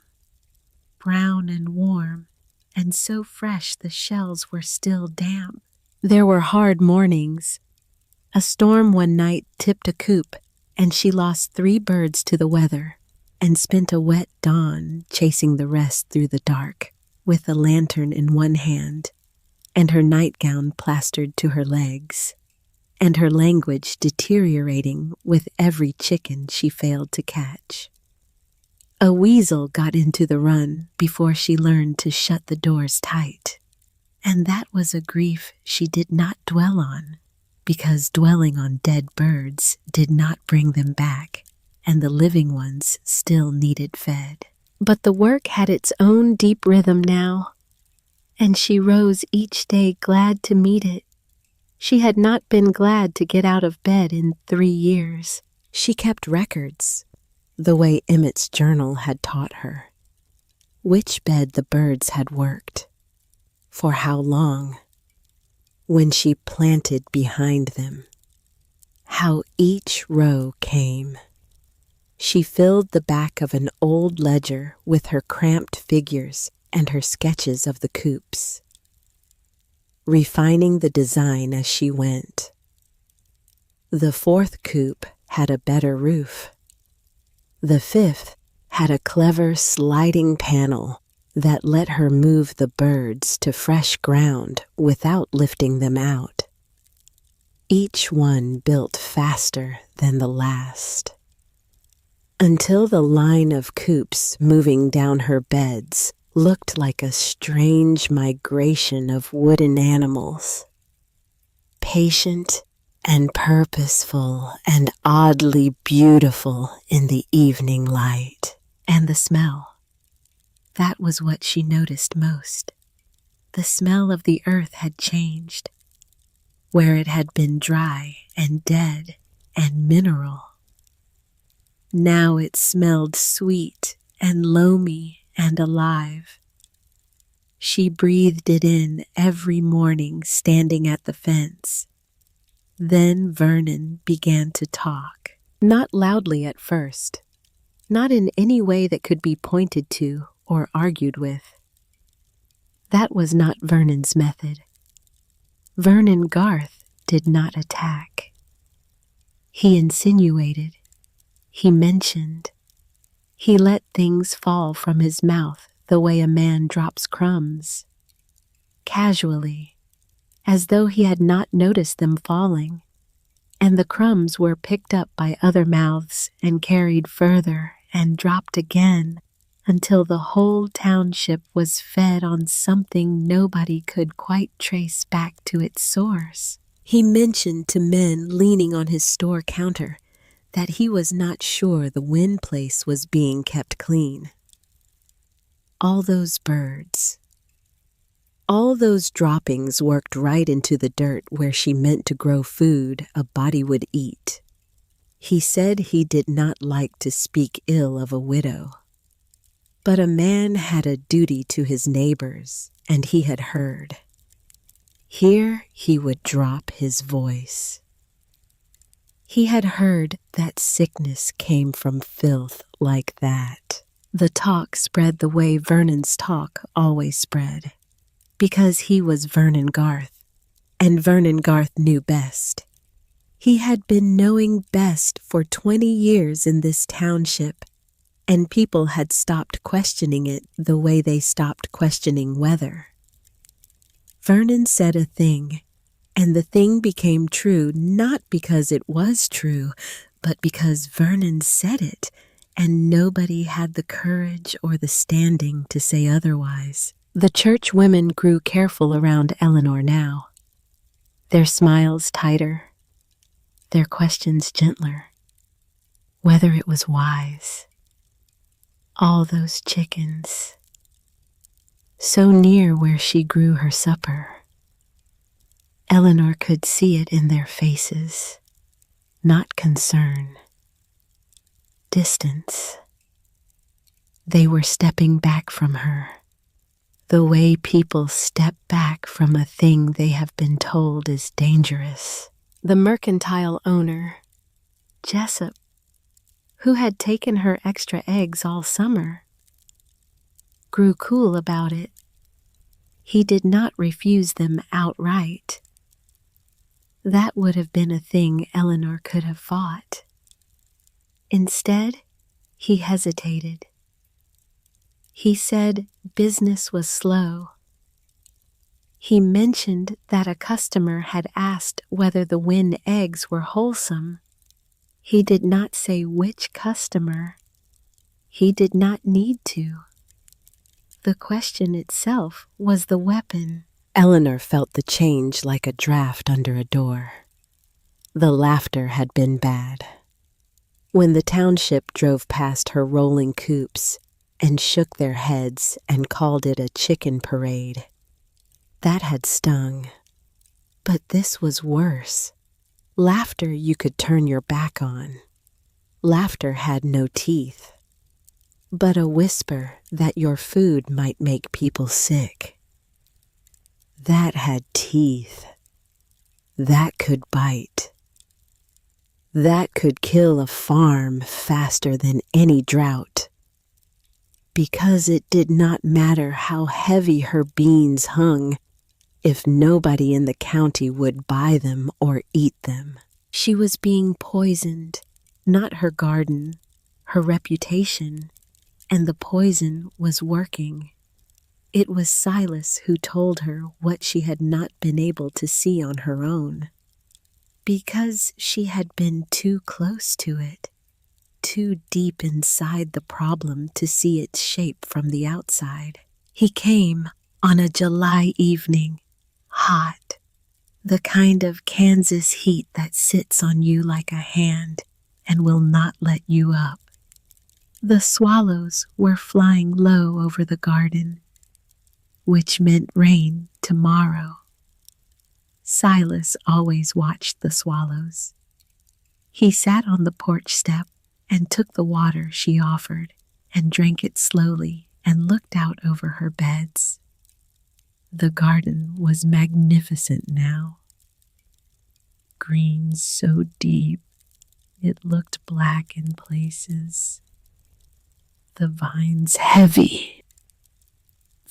[SPEAKER 1] brown and warm, and so fresh the shells were still damp. There were hard mornings. A storm one night tipped a coop, and she lost 3 birds to the weather, and spent a wet dawn chasing the rest through the dark, with a lantern in one hand, and her nightgown plastered to her legs, and her language deteriorating with every chicken she failed to catch. A weasel got into the run before she learned to shut the doors tight, and that was a grief she did not dwell on, because dwelling on dead birds did not bring them back, and the living ones still needed fed. But the work had its own deep rhythm now, and she rose each day glad to meet it. She had not been glad to get out of bed in 3 years.
[SPEAKER 2] She kept records, the way Emmett's journal had taught her. Which bed the birds had worked, for how long, when she planted behind them, how each row came. She filled the back of an old ledger with her cramped figures and her sketches of the coops, refining the design as she went. The 4th coop had a better roof. The 5th had a clever sliding panel that let her move the birds to fresh ground without lifting them out. Each one built faster than the last, until the line of coops moving down her beds looked like a strange migration of wooden animals, patient and purposeful and oddly beautiful in the evening light.
[SPEAKER 1] And the smell. That was what she noticed most. The smell of the earth had changed. Where it had been dry and dead and mineral, now it smelled sweet and loamy and alive. She breathed it in every morning standing at the fence. Then Vernon began to talk, not loudly at first, not in any way that could be pointed to or argued with. That was not Vernon's method. Vernon Garth did not attack. He insinuated, he mentioned, he let things fall from his mouth the way a man drops crumbs, casually, as though he had not noticed them falling, and the crumbs were picked up by other mouths and carried further and dropped again until the whole township was fed on something nobody could quite trace back to its source. He mentioned to men leaning on his store counter that he was not sure the Wynn place was being kept clean. All those birds, all those droppings worked right into the dirt where she meant to grow food a body would eat. He said he did not like to speak ill of a widow, but a man had a duty to his neighbors, and he had heard. Here he would drop his voice. He had heard that sickness came from filth like that. The talk spread the way Vernon's talk always spread, because he was Vernon Garth, and Vernon Garth knew best. He had been knowing best for 20 years in this township, and people had stopped questioning it the way they stopped questioning weather. Vernon said a thing, and the thing became true not because it was true, but because Vernon said it, and nobody had the courage or the standing to say otherwise. The church women grew careful around Eleanor now, their smiles tighter, their questions gentler, whether it was wise. All those chickens, so near where she grew her supper. Eleanor could see it in their faces, not concern, distance. They were stepping back from her, the way people step back from a thing they have been told is dangerous. The mercantile owner, Jessup, who had taken her extra eggs all summer, grew cool about it. He did not refuse them outright. That would have been a thing Eleanor could have fought. Instead, he hesitated. He said business was slow. He mentioned that a customer had asked whether the Wynn eggs were wholesome. He did not say which customer. He did not need to. The question itself was the weapon.
[SPEAKER 2] Eleanor felt the change like a draft under a door. The laughter had been bad. When the township drove past her rolling coops and shook their heads and called it a chicken parade, That had stung. But this was worse. Laughter you could turn your back on. Laughter had no teeth. But a whisper that your food might make people sick. That had teeth. That could bite. That could kill a farm faster than any drought. Because it did not matter how heavy her beans hung, if nobody in the county would buy them or eat them. She was being poisoned, not her garden, her reputation, and the poison was working. It was Silas who told her what she had not been able to see on her own. Because she had been too close to it, too deep inside the problem to see its shape from the outside. He came on a July evening, hot, the kind of Kansas heat that sits on you like a hand and will not let you up. The swallows were flying low over the garden, which meant rain tomorrow. Silas always watched the swallows. He sat on the porch step and took the water she offered and drank it slowly and looked out over her beds. The garden was magnificent now. Green so deep it looked black in places. The vines heavy.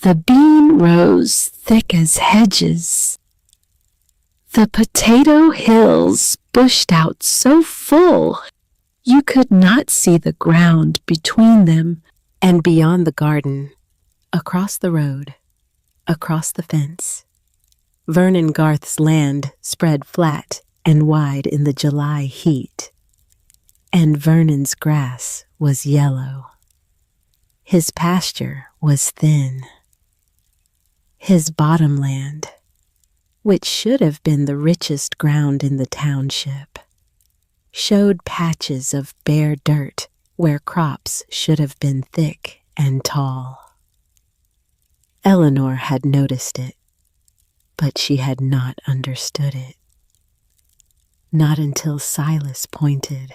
[SPEAKER 2] The bean rows thick as hedges. The potato hills bushed out so full you could not see the ground between them. And beyond the garden, across the road, across the fence, Vernon Garth's land spread flat and wide in the July heat, and Vernon's grass was yellow. His pasture was thin. His bottomland, which should have been the richest ground in the township, showed patches of bare dirt where crops should have been thick and tall. Eleanor had noticed it, but she had not understood it. Not until Silas pointed.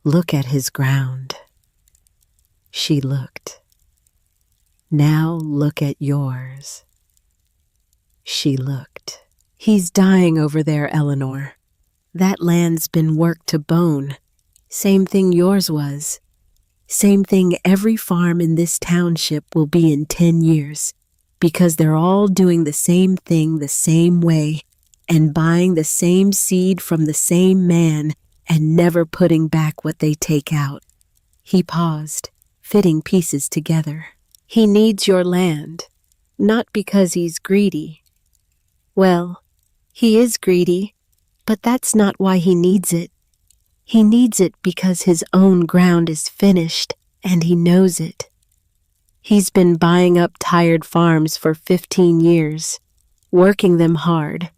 [SPEAKER 2] "Look at his ground." She looked. "Now look at yours." She looked. "He's dying over there, Eleanor. That land's been worked to bone. Same thing yours was. Same thing every farm in this township will be in 10 years, because they're all doing the same thing the same way and buying the same seed from the same man and never putting back what they take out." He paused, fitting pieces together. "He needs your land, not because he's greedy. Well, he is greedy, but that's not why he needs it. He needs it because his own ground is finished, and he knows it. He's been buying up tired farms for 15 years, working them hard,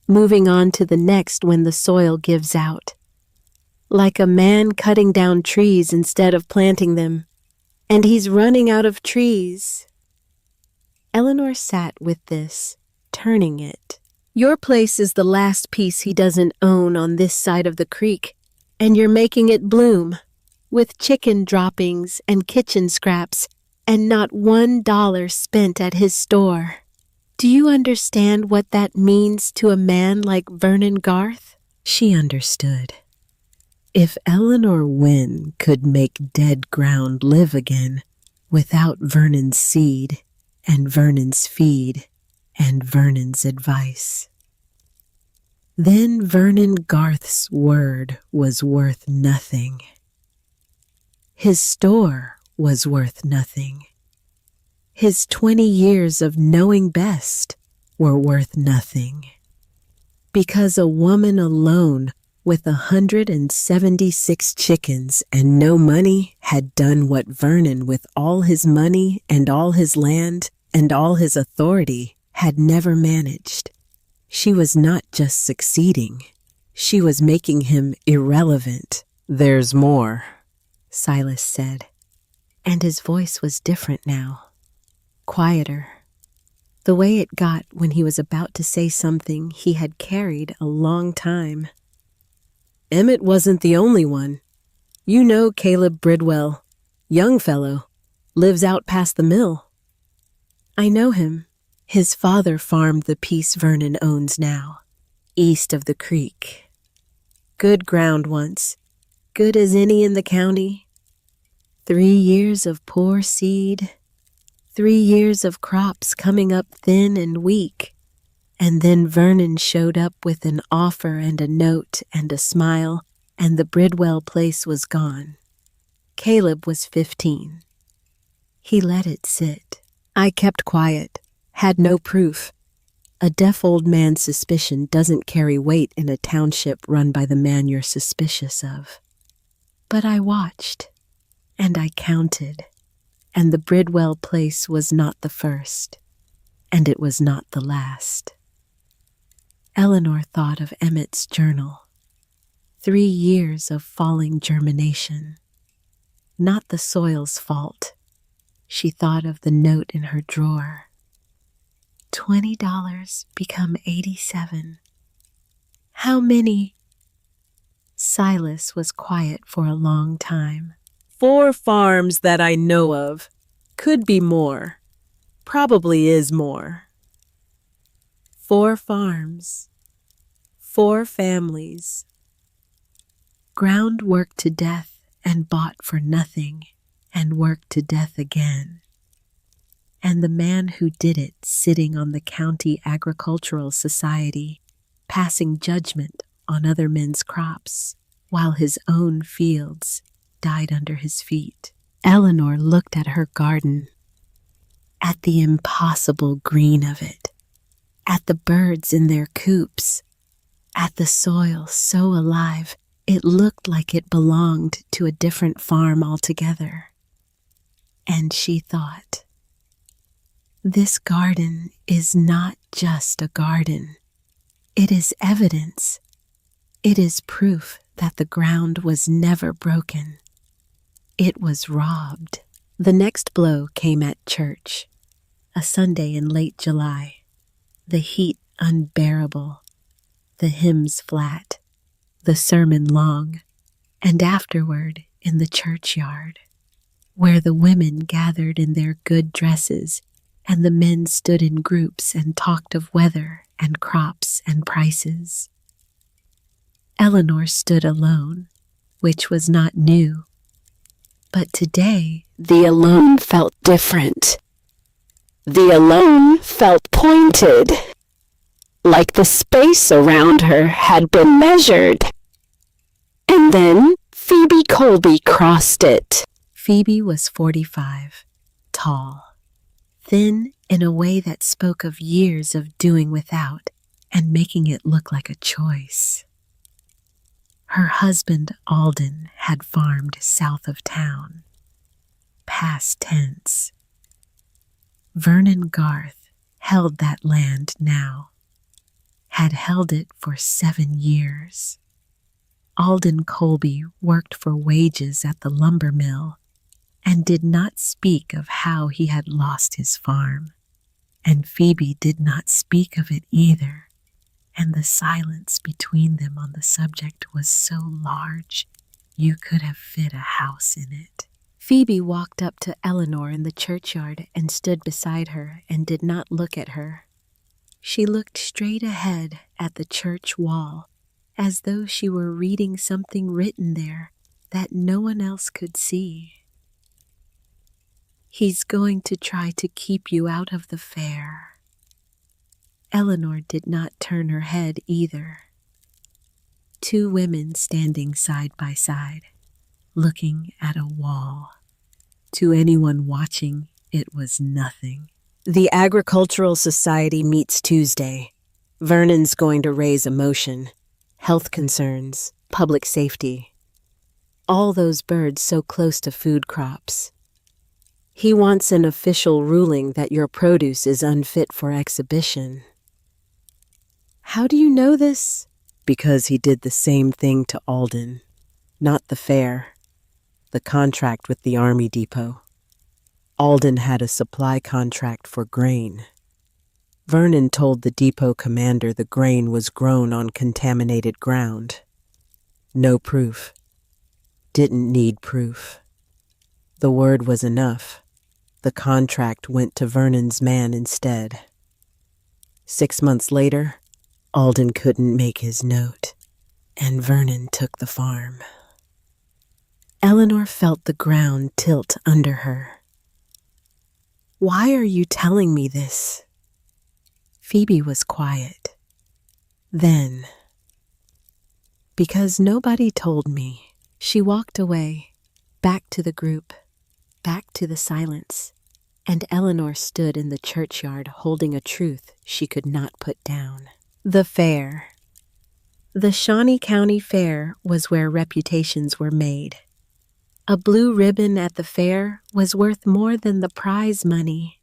[SPEAKER 2] moving on to the next when the soil gives out. Like a man cutting down trees instead of planting them, and he's running out of trees." Eleanor sat with this, turning it. "Your place is the last piece he doesn't own on this side of the creek, and you're making it bloom, with chicken droppings and kitchen scraps, and not $1 spent at his store. Do you understand what that means to a man like Vernon Garth?" She understood. If Eleanor Wynne could make dead ground live again without Vernon's seed and Vernon's feed and Vernon's advice, then Vernon Garth's word was worth nothing. His store was worth nothing. His 20 years of knowing best were worth nothing. Because a woman alone with 176 chickens and no money had done what Vernon, with all his money and all his land and all his authority, had never managed. She was not just succeeding. She was making him irrelevant. "There's more," Silas said, and his voice was different now, quieter.
[SPEAKER 1] the way it got when he was about to say something he had carried a long time.
[SPEAKER 2] Emmett wasn't the only one. You know Caleb Bridwell, young fellow, lives out past the mill.
[SPEAKER 1] I know him. His father farmed the piece Vernon owns now, east of the creek. Good ground once, good as any in the county. 3 years of poor seed, 3 years of crops coming up thin and weak, and then Vernon showed up with an offer and a note and a smile, and the Bridwell place was gone. Caleb was 15. He let it sit. I kept quiet, had no proof. A deaf old man's suspicion doesn't carry weight in a township run by the man you're suspicious of. But I watched, and I counted, and the Bridwell place was not the first, and it was not the last. Eleanor thought of Emmett's journal. 3 years of falling germination. Not the soil's fault. She thought of the note in her drawer. $20 become 87. How many? Silas was quiet for a long time.
[SPEAKER 2] 4 farms that I know of. Could be more. Probably is more.
[SPEAKER 1] 4 farms. 4 families. Ground worked to death and bought for nothing, and worked to death again. And the man who did it sitting on the County Agricultural Society, passing judgment on other men's crops, while his own fields died under his feet. Eleanor looked at her garden, at the impossible green of it, at the birds in their coops, at the soil so alive it looked like it belonged to a different farm altogether. And she thought, this garden is not just a garden. It is evidence. It is proof that the ground was never broken. It was robbed. The next blow came at church, a Sunday in late July, the heat unbearable, the hymns flat, the sermon long, and afterward in the churchyard, where the women gathered in their good dresses and the men stood in groups and talked of weather and crops and prices. Eleanor stood alone, which was not new. But today, the alone felt different. The alone felt pointed, like the space around her had been measured. And then Phoebe Colby crossed it. Phoebe was 45, tall, thin in a way that spoke of years of doing without and making it look like a choice. Her husband, Alden, had farmed south of town, past tense. Vernon Garth held that land now, had held it for 7 years. Alden Colby worked for wages at the lumber mill and did not speak of how he had lost his farm, and Phoebe did not speak of it either. And the silence between them on the subject was so large you could have fit a house in it. Phoebe walked up to Eleanor in the churchyard and stood beside her and did not look at her. She looked straight ahead at the church wall, as though she were reading something written there that no one else could see. He's going to try to keep you out of the fair. Eleanor did not turn her head either. 2 women standing side by side, looking at a wall. To anyone watching, it was nothing.
[SPEAKER 2] The Agricultural Society meets Tuesday. Vernon's going to raise a motion. Health concerns, public safety. All those birds so close to food crops. He wants an official ruling that your produce is unfit for exhibition. How do you know this? Because he did the same thing to Alden. Not the fair. The contract with the Army Depot. Alden had a supply contract for grain. Vernon told the depot commander the grain was grown on contaminated ground. No proof. Didn't need proof. The word was enough. The contract went to Vernon's man instead. 6 months later, Alden couldn't make his note, and Vernon took the farm. Eleanor felt the ground tilt under her. "Why are you telling me this?" Phoebe was quiet. Then, "Because nobody told me." She walked away, back to the group, back to the silence, and Eleanor stood in the churchyard holding a truth she could not put down. The fair. The Shawnee County Fair was where reputations were made. A blue ribbon at the fair was worth more than the prize money.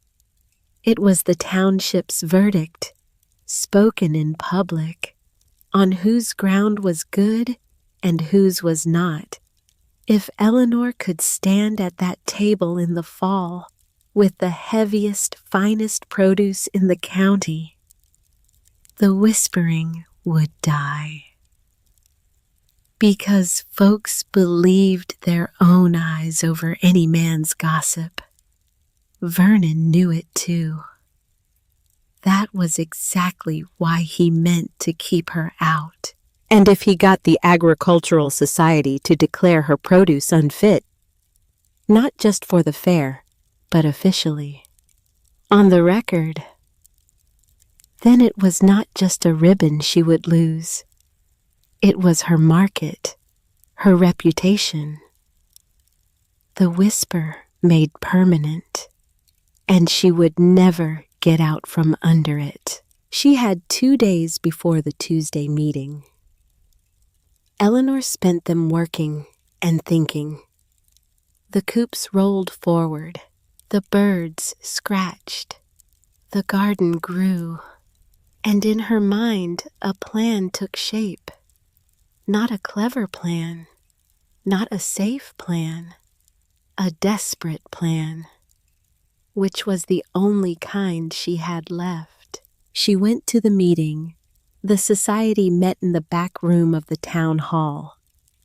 [SPEAKER 2] It was the township's verdict, spoken in public, on whose ground was good and whose was not. If Eleanor could stand at that table in the fall with the heaviest, finest produce in the county, the whispering would die. Because folks believed their own eyes over any man's gossip. Vernon knew it too. That was exactly why he meant to keep her out. And if he got the Agricultural Society to declare her produce unfit, not just for the fair, but officially, on the record, then it was not just a ribbon she would lose. It was her market, her reputation. The whisper made permanent, and she would never get out from under it. She had 2 days before the Tuesday meeting. Eleanor spent them working and thinking. The coops rolled forward, the birds scratched, the garden grew, and in her mind a plan took shape. Not a clever plan, not a safe plan, a desperate plan, which was the only kind she had left. She went to the meeting. The society met in the back room of the town hall,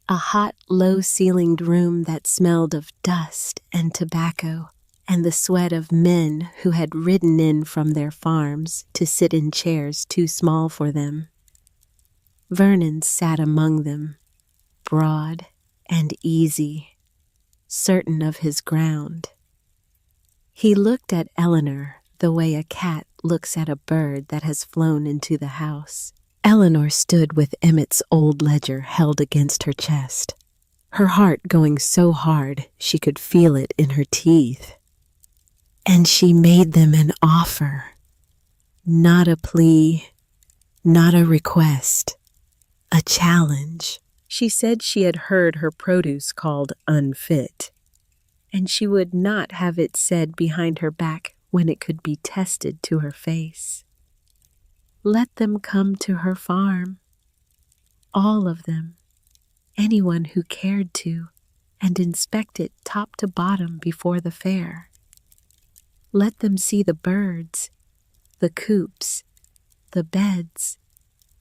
[SPEAKER 2] a hot, low-ceilinged room that smelled of dust and tobacco and the sweat of men who had ridden in from their farms to sit in chairs too small for them. Vernon sat among them, broad and easy, certain of his ground. He looked at Eleanor the way a cat looks at a bird that has flown into the house. Eleanor stood with Emmett's old ledger held against her chest, her heart going so hard she could feel it in her teeth. And she made them an offer, not a plea, not a request, a challenge. She said she had heard her produce called unfit, and she would not have it said behind her back when it could be tested to her face. Let them come to her farm, all of them, anyone who cared to, and inspect it top to bottom before the fair. Let them see the birds, the coops, the beds,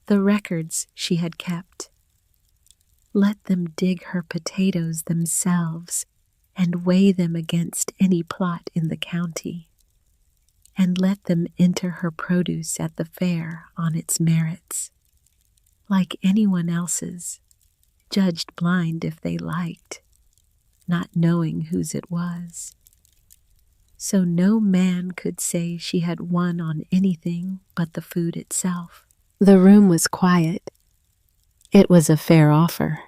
[SPEAKER 2] the records she had kept. Let them dig her potatoes themselves and weigh them against any plot in the county. And let them enter her produce at the fair on its merits, like anyone else's, judged blind if they liked, not knowing whose it was. So no man could say she had won on anything but the food itself. The room was quiet. It was a fair offer,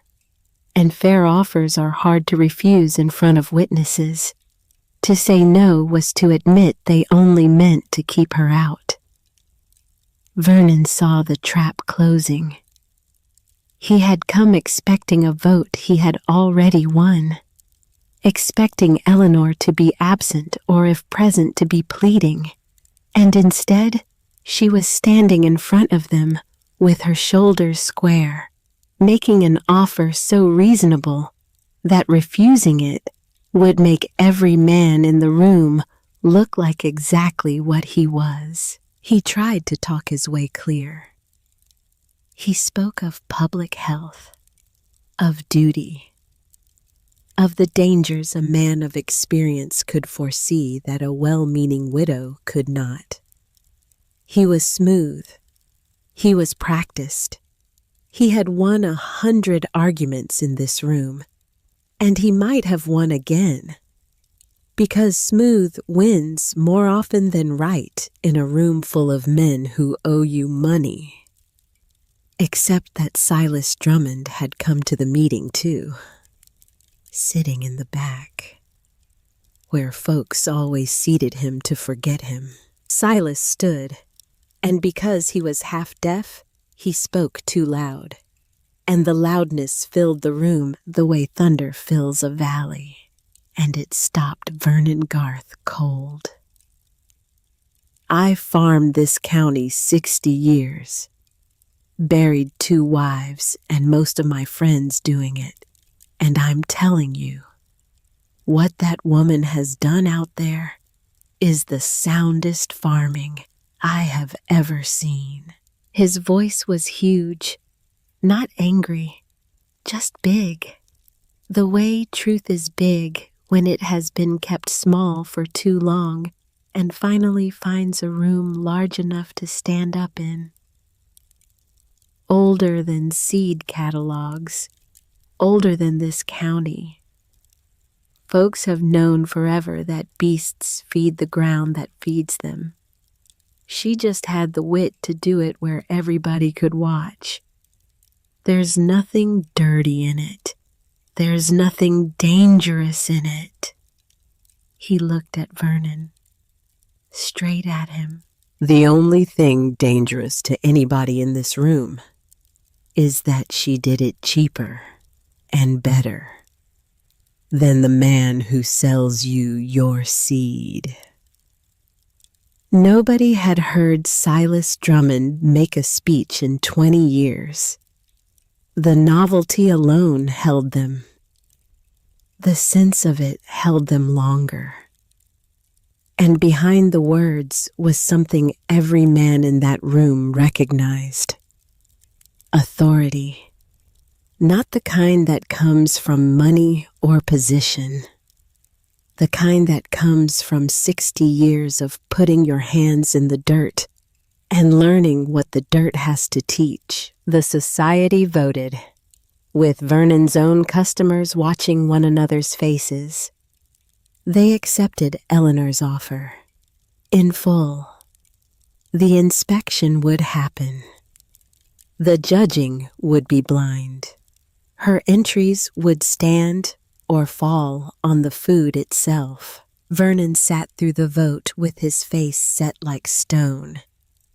[SPEAKER 2] and fair offers are hard to refuse in front of witnesses. To say no was to admit they only meant to keep her out. Vernon saw the trap closing. He had come expecting a vote he had already won, expecting Eleanor to be absent or if present to be pleading, and instead she was standing in front of them with her shoulders square, making an offer so reasonable that refusing it would make every man in the room look like exactly what he was.
[SPEAKER 1] He tried to talk his way clear. He spoke of public health, of duty, of the dangers a man of experience could foresee that a well-meaning widow could not. He was smooth. He was practiced. He had won 100 arguments in this room, and he might have won again, because smooth wins more often than right in a room full of men who owe you money. Except that Silas Drummond had come to the meeting too, sitting in the back, where folks always seated him to forget him. Silas stood, and because he was half deaf, he spoke too loud, and the loudness filled the room the way thunder fills a valley, and it stopped Vernon Garth cold. I farmed this county 60 years, buried 2 wives and most of my friends doing it, and I'm telling you, what that woman has done out there is the soundest farming I have ever seen. His voice was huge, not angry, just big. The way truth is big when it has been kept small for too long and finally finds a room large enough to stand up in. Older than seed catalogs, older than this county. Folks have known forever that beasts feed the ground that feeds them. She just had the wit to do it where everybody could watch. There's nothing dirty in it. There's nothing dangerous in it. He looked at Vernon, straight at him.
[SPEAKER 2] The only thing dangerous to anybody in this room is that she did it cheaper and better than the man who sells you your seed. Nobody had heard Silas Drummond make a speech in 20 years. The novelty alone held them. The sense of it held them longer. And behind the words was something every man in that room recognized. Authority. Not the kind that comes from money or position. The kind that comes from 60 years of putting your hands in the dirt and learning what the dirt has to teach. The society voted, with Vernon's own customers watching one another's faces. They accepted Eleanor's offer, in full. The inspection would happen. The judging would be blind. Her entries would stand or fall on the food itself. Vernon sat through the vote with his face set like stone,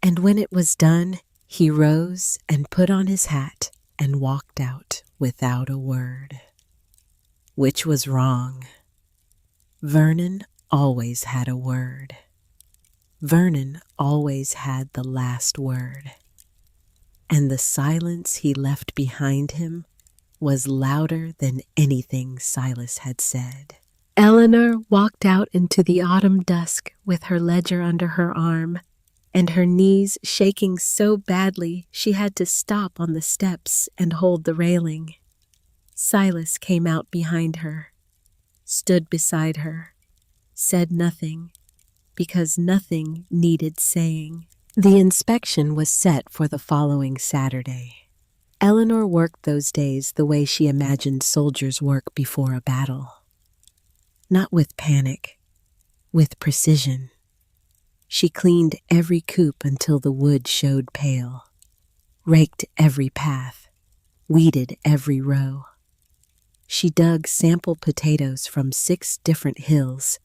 [SPEAKER 2] and when it was done, he rose and put on his hat and walked out without a word. Which was wrong. Vernon always had a word. Vernon always had the last word. And the silence he left behind him was louder than anything Silas had said. Eleanor walked out into the autumn dusk with her ledger under her arm, and her knees shaking so badly she had to stop on the steps and hold the railing. Silas came out behind her, stood beside her, said nothing, because nothing needed saying. The inspection was set for the following Saturday. Eleanor worked those days the way she imagined soldiers work before a battle. Not with panic, with precision. She cleaned every coop until the wood showed pale, raked every path, weeded every row. She dug sample potatoes from 6 different hills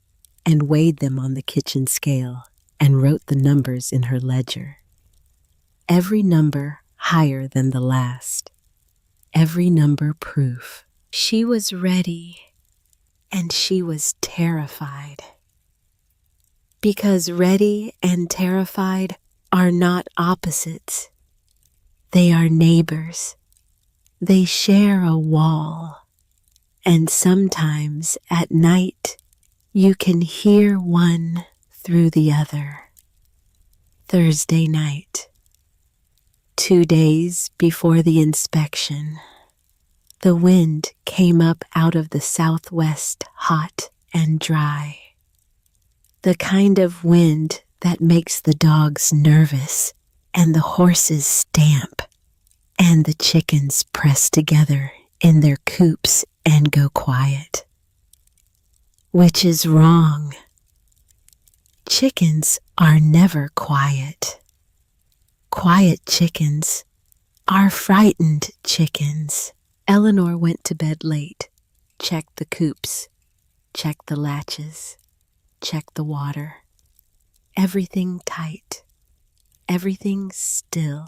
[SPEAKER 2] and weighed them on the kitchen scale and wrote the numbers in her ledger. Every number higher than the last. Every number proof. She was ready, and she was terrified. Because ready and terrified are not opposites. They are neighbors. They share a wall. And sometimes at night, you can hear one through the other.
[SPEAKER 1] Thursday night, 2 days before the inspection. The wind came up out of the southwest, hot and dry. The kind of wind that makes the dogs nervous and the horses stamp and the chickens press together in their coops and go quiet. Which is wrong. Chickens are never quiet. Quiet chickens are frightened chickens. Eleanor went to bed late, checked the coops, checked the latches, checked the water. Everything tight, everything still.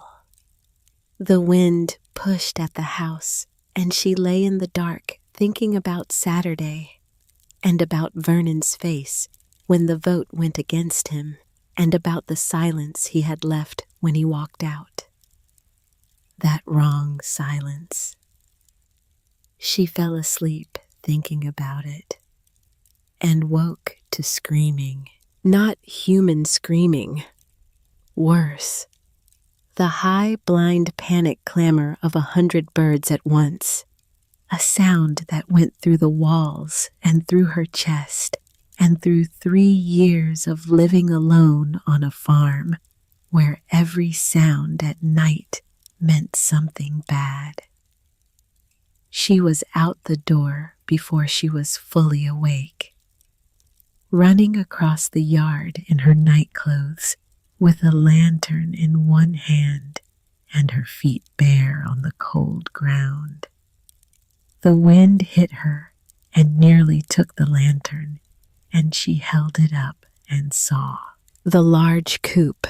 [SPEAKER 1] The wind pushed at the house, and she lay in the dark thinking about Saturday and about Vernon's face when the vote went against him and about the silence he had left when he walked out. That wrong silence. She fell asleep thinking about it and woke to screaming. Not human screaming. Worse. The high, blind panic clamor of 100 birds at once. A sound that went through the walls and through her chest and through 3 years of living alone on a farm where every sound at night meant something bad. She was out the door before she was fully awake, running across the yard in her nightclothes with a lantern in one hand and her feet bare on the cold ground. The wind hit her and nearly took the lantern, and she held it up and saw the large coop,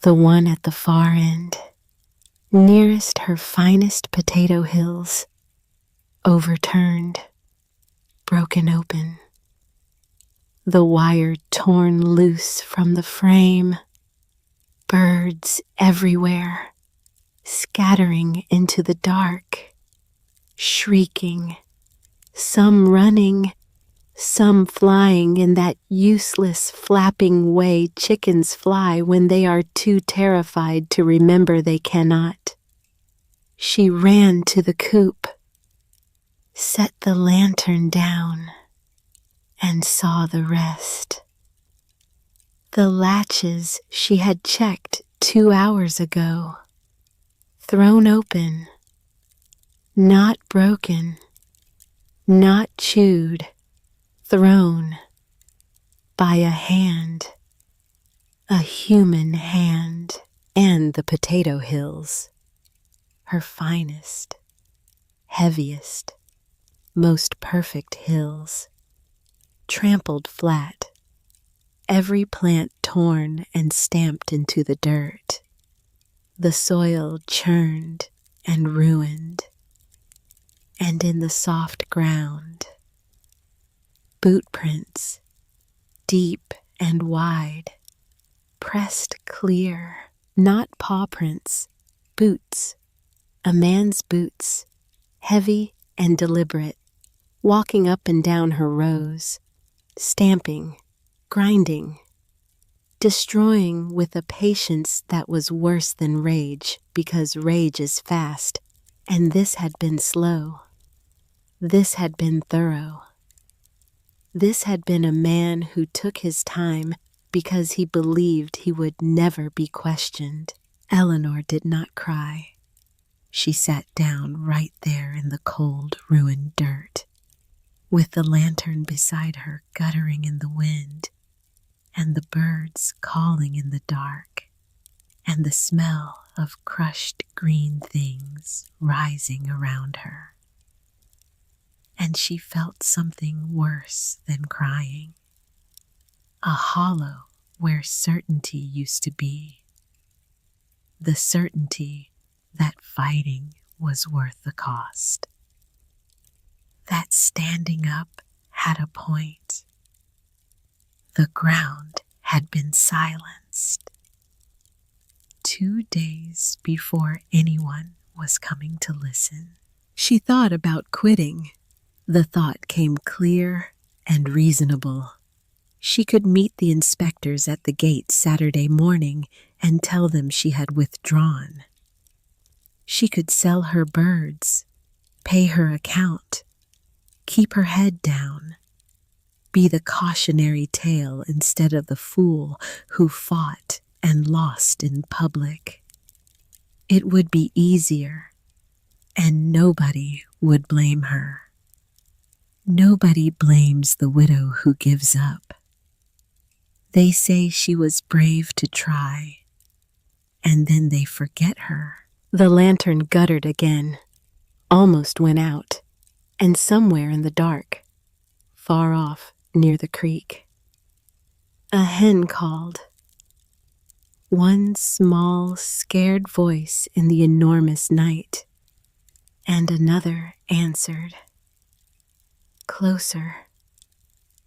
[SPEAKER 1] the one at the far end, nearest her finest potato hills, overturned, broken open, the wire torn loose from the frame, birds everywhere, scattering into the dark, shrieking, some running, some flying in that useless flapping way chickens fly when they are too terrified to remember they cannot. She ran to the coop, set the lantern down, and saw the rest. The latches she had checked 2 hours ago, thrown open, not broken, not chewed, thrown by a hand, a human hand, and the potato hills, her finest, heaviest, most perfect hills, trampled flat, every plant torn and stamped into the dirt, the soil churned and ruined, and in the soft ground, boot prints, deep and wide, pressed clear, not paw prints, boots, a man's boots, heavy and deliberate, walking up and down her rows, stamping, grinding, destroying with a patience that was worse than rage, because rage is fast, and this had been slow. This had been thorough. This had been a man who took his time because he believed he would never be questioned. Eleanor did not cry. She sat down right there in the cold, ruined dirt, with the lantern beside her guttering in the wind, and the birds calling in the dark, and the smell of crushed green things rising around her. And she felt something worse than crying, a hollow where certainty used to be, the certainty that fighting was worth the cost, that standing up had a point. The ground had been silenced. 2 days before anyone was coming to listen. She thought about quitting. The thought came clear and reasonable. She could meet the inspectors at the gate Saturday morning and tell them she had withdrawn. She could sell her birds, pay her account, keep her head down, be the cautionary tale instead of the fool who fought and lost in public. It would be easier, and nobody would blame her. Nobody blames the widow who gives up. They say she was brave to try, and then they forget her. The lantern guttered again, almost went out, and somewhere in the dark, far off near the creek, a hen called. One small, scared voice in the enormous night, and another answered. Closer.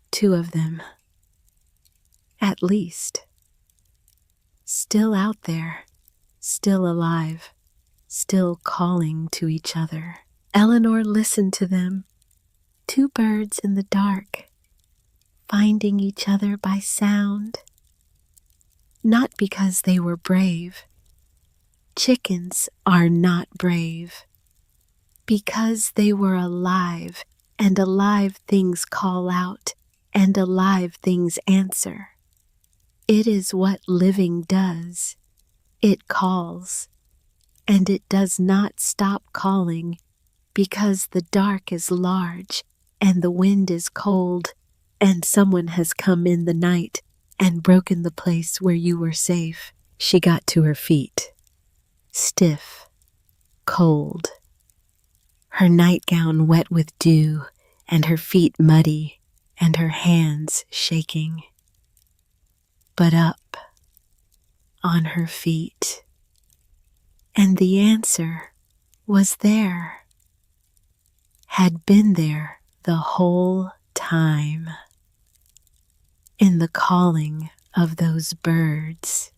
[SPEAKER 1] Two of them. At least. Still out there, still alive, still calling to each other. Eleanor listened to them. Two birds in the dark, finding each other by sound. Not because they were brave. Chickens are not brave. Because they were alive, and alive things call out, and alive things answer. It is what living does. It calls, and it does not stop calling because the dark is large and the wind is cold, and someone has come in the night and broken the place where you were safe. She got to her feet, stiff, cold, her nightgown wet with dew, and her feet muddy, and her hands shaking. But up, on her feet, and the answer was there, had been there the whole time, in the calling of those birds.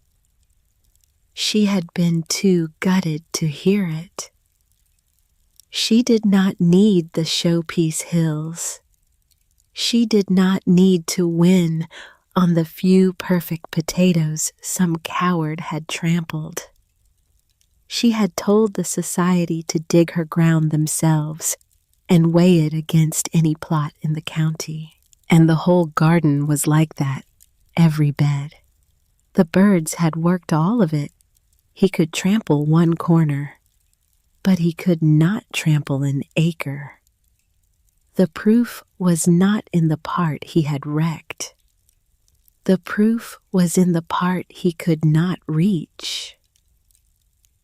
[SPEAKER 1] She had been too gutted to hear it. She did not need the showpiece hills. She did not need to win on the few perfect potatoes some coward had trampled. She had told the society to dig her ground themselves and weigh it against any plot in the county. And the whole garden was like that, every bed. The birds had worked all of it. He could trample one corner, but he could not trample an acre. The proof was not in the part he had wrecked. The proof was in the part he could not reach.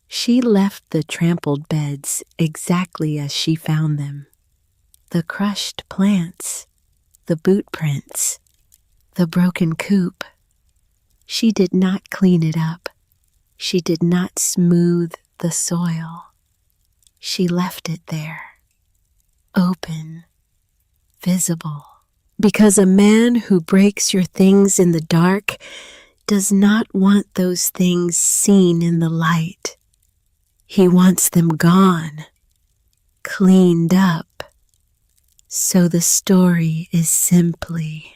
[SPEAKER 1] She left the trampled beds exactly as she found them. The crushed plants, the boot prints, the broken coop. She did not clean it up. She did not smooth the soil. She left it there, open, visible. Because a man who breaks your things in the dark does not want those things seen in the light. He wants them gone, cleaned up. So the story is simply,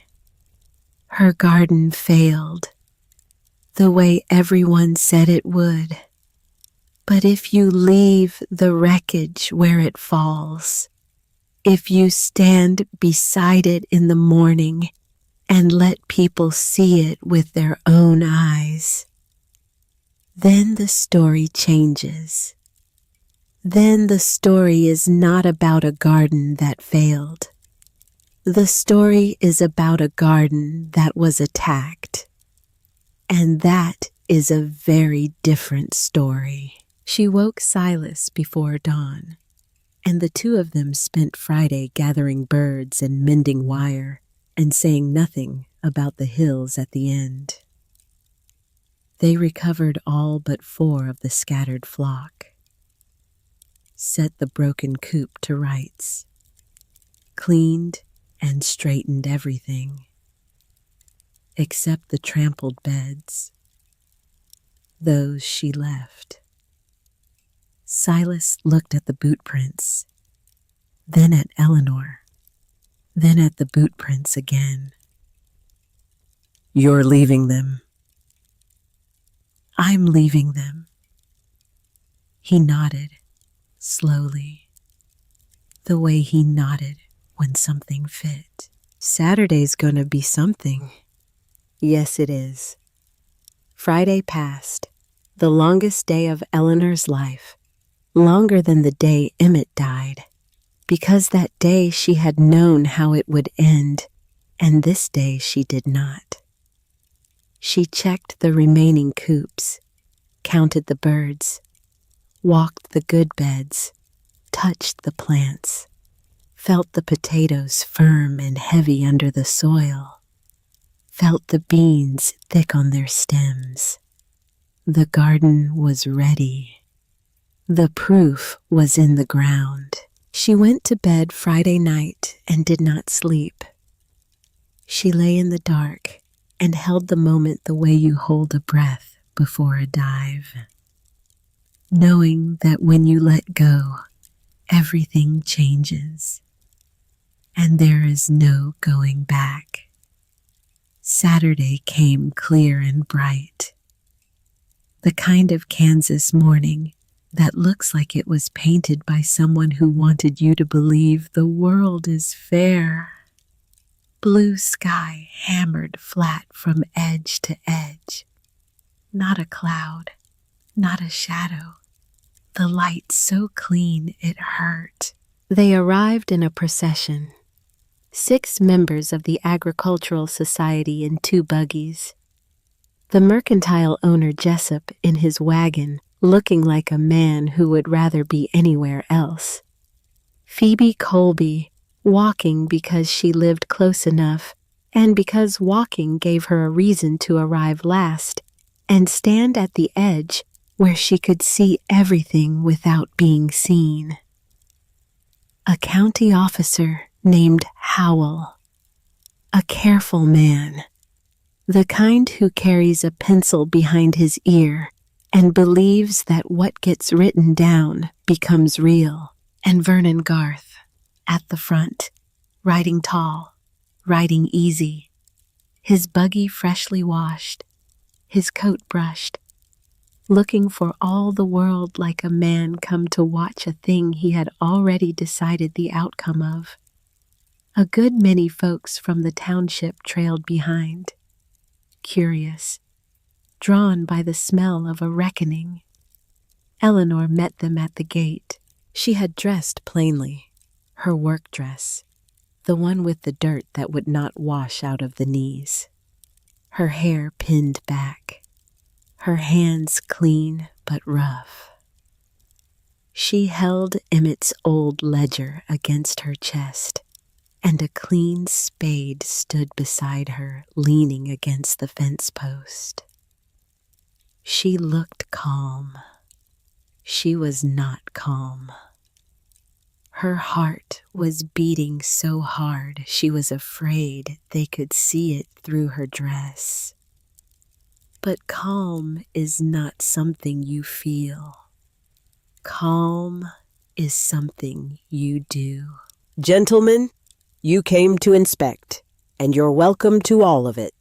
[SPEAKER 1] her garden failed, the way everyone said it would. But if you leave the wreckage where it falls, if you stand beside it in the morning and let people see it with their own eyes, then the story changes. Then the story is not about a garden that failed. The story is about a garden that was attacked. And that is a very different story. She woke Silas before dawn, and the two of them spent Friday gathering birds and mending wire and saying nothing about the hills at the end. They recovered all but 4 of the scattered flock, set the broken coop to rights, cleaned and straightened everything, except the trampled beds. Those she left. Silas looked at the boot prints, then at Eleanor, then at the boot prints again.
[SPEAKER 2] You're leaving them.
[SPEAKER 1] I'm leaving them. He nodded, slowly, the way he nodded when something fit.
[SPEAKER 2] Saturday's gonna be something. Yes, it is. Friday passed, the longest day of Eleanor's life, longer than the day Emmett died, because that day she had known how it would end, and this day she did not. She checked the remaining coops, counted the birds, walked the good beds, touched the plants, felt the potatoes firm and heavy under the soil, felt the beans thick on their stems. The garden was ready. The proof was in the ground. She went to bed Friday night and did not sleep. She lay in the dark and held the moment the way you hold a breath before a dive, knowing that when you let go, everything changes, and there is no going back. Saturday came clear and bright, the kind of Kansas morning that looks like it was painted by someone who wanted you to believe the world is fair. Blue sky hammered flat from edge to edge. Not a cloud, not a shadow. The light so clean it hurt. They arrived in a procession. 6 members of the Agricultural Society in 2 buggies. The mercantile owner Jessup in his wagon, looking like a man who would rather be anywhere else. Phoebe Colby, walking because she lived close enough, and because walking gave her a reason to arrive last and stand at the edge where she could see everything without being seen. A county officer named Howell, a careful man, the kind who carries a pencil behind his ear and believes that what gets written down becomes real. And Vernon Garth, at the front, riding tall, riding easy, his buggy freshly washed, his coat brushed, looking for all the world like a man come to watch a thing he had already decided the outcome of. A good many folks from the township trailed behind, curious, drawn by the smell of a reckoning. Eleanor met them at the gate. She had dressed plainly, her work dress, the one with the dirt that would not wash out of the knees. Her hair pinned back, her hands clean but rough. She held Emmett's old ledger against her chest, and a clean spade stood beside her, leaning against the fence post. She looked calm. She was not calm. Her heart was beating so hard she was afraid they could see it through her dress. But calm is not something you feel. Calm is something you do. Gentlemen, you came to inspect, and you're welcome to all of it.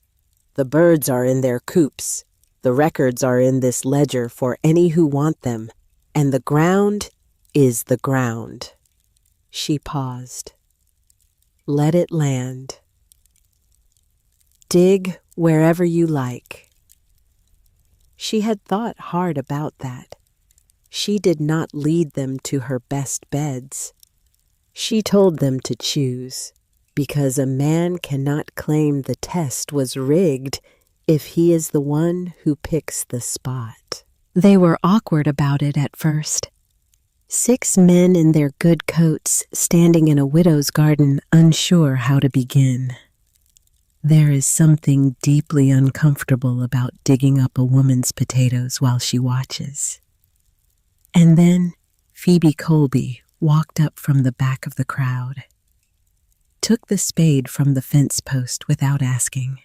[SPEAKER 2] The birds are in their coops. The records are in this ledger for any who want them, and the ground is the ground. She paused. Let it land. Dig wherever you like. She had thought hard about that. She did not lead them to her best beds. She told them to choose, because a man cannot claim the test was rigged if he is the one who picks the spot.
[SPEAKER 1] They were awkward about it at first. 6 men in their good coats standing in a widow's garden, unsure how to begin. There is something deeply uncomfortable about digging up a woman's potatoes while she watches. And then Phoebe Colby walked up from the back of the crowd, took the spade from the fence post without asking,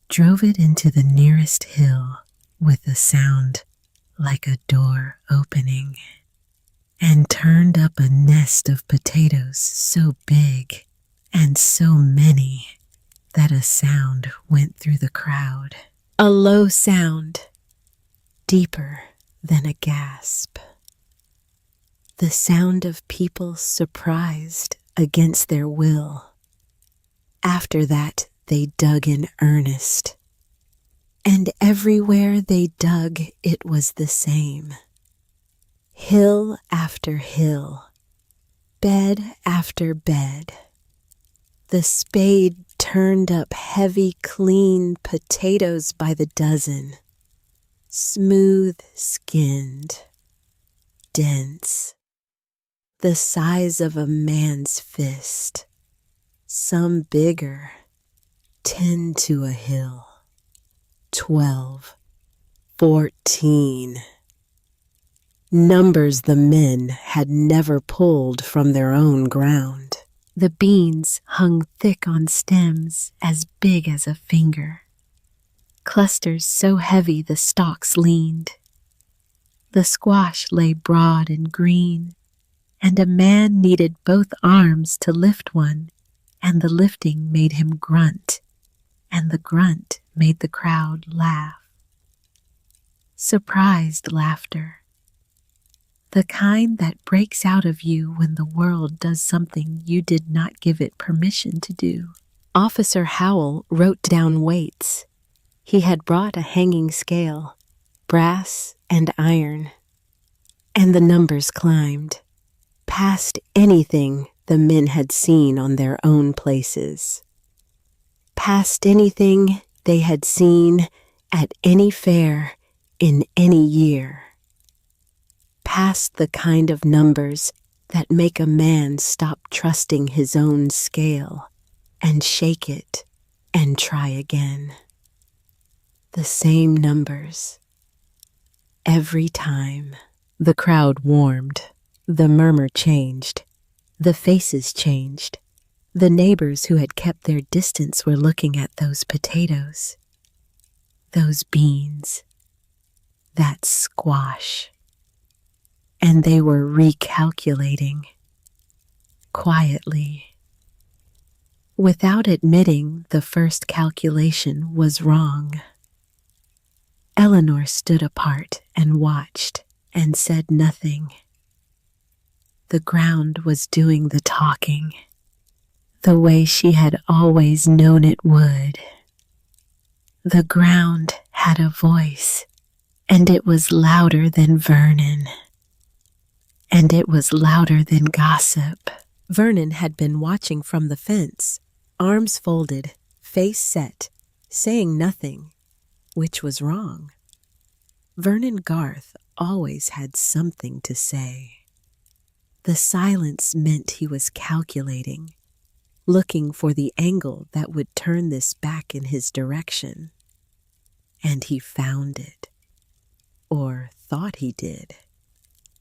[SPEAKER 1] drove it into the nearest hill with a sound like a door opening, and turned up a nest of potatoes so big and so many that a sound went through the crowd. A low sound, deeper than a gasp. The sound of people surprised against their will. After that, they dug in earnest. And everywhere they dug, it was the same. Hill after hill, bed after bed. The spade turned up heavy, clean potatoes by the dozen, smooth-skinned, dense, the size of a man's fist, some bigger, 10 to a hill, 12, 14. Numbers the men had never pulled from their own ground. The beans hung thick on stems as big as a finger, clusters so heavy the stalks leaned. The squash lay broad and green, and a man needed both arms to lift one, and the lifting made him grunt, and the grunt made the crowd laugh. Surprised laughter. The kind that breaks out of you when the world does something you did not give it permission to do. Officer Howell wrote down weights. He had brought a hanging scale, brass and iron, and the numbers climbed, past anything the men had seen on their own places, past anything they had seen at any fair in any year. Past the kind of numbers that make a man stop trusting his own scale and shake it and try again. The same numbers. Every time. The crowd warmed. The murmur changed. The faces changed. The neighbors who had kept their distance were looking at those potatoes, those beans, that squash. And they were recalculating, quietly, without admitting the first calculation was wrong. Eleanor stood apart and watched and said nothing. The ground was doing the talking, the way she had always known it would. The ground had a voice, and it was louder than Vernon. And it was louder than gossip. Vernon had been watching from the fence, arms folded, face set, saying nothing, which was wrong. Vernon Garth always had something to say. The silence meant he was calculating, looking for the angle that would turn this back in his direction. And he found it, or thought he did.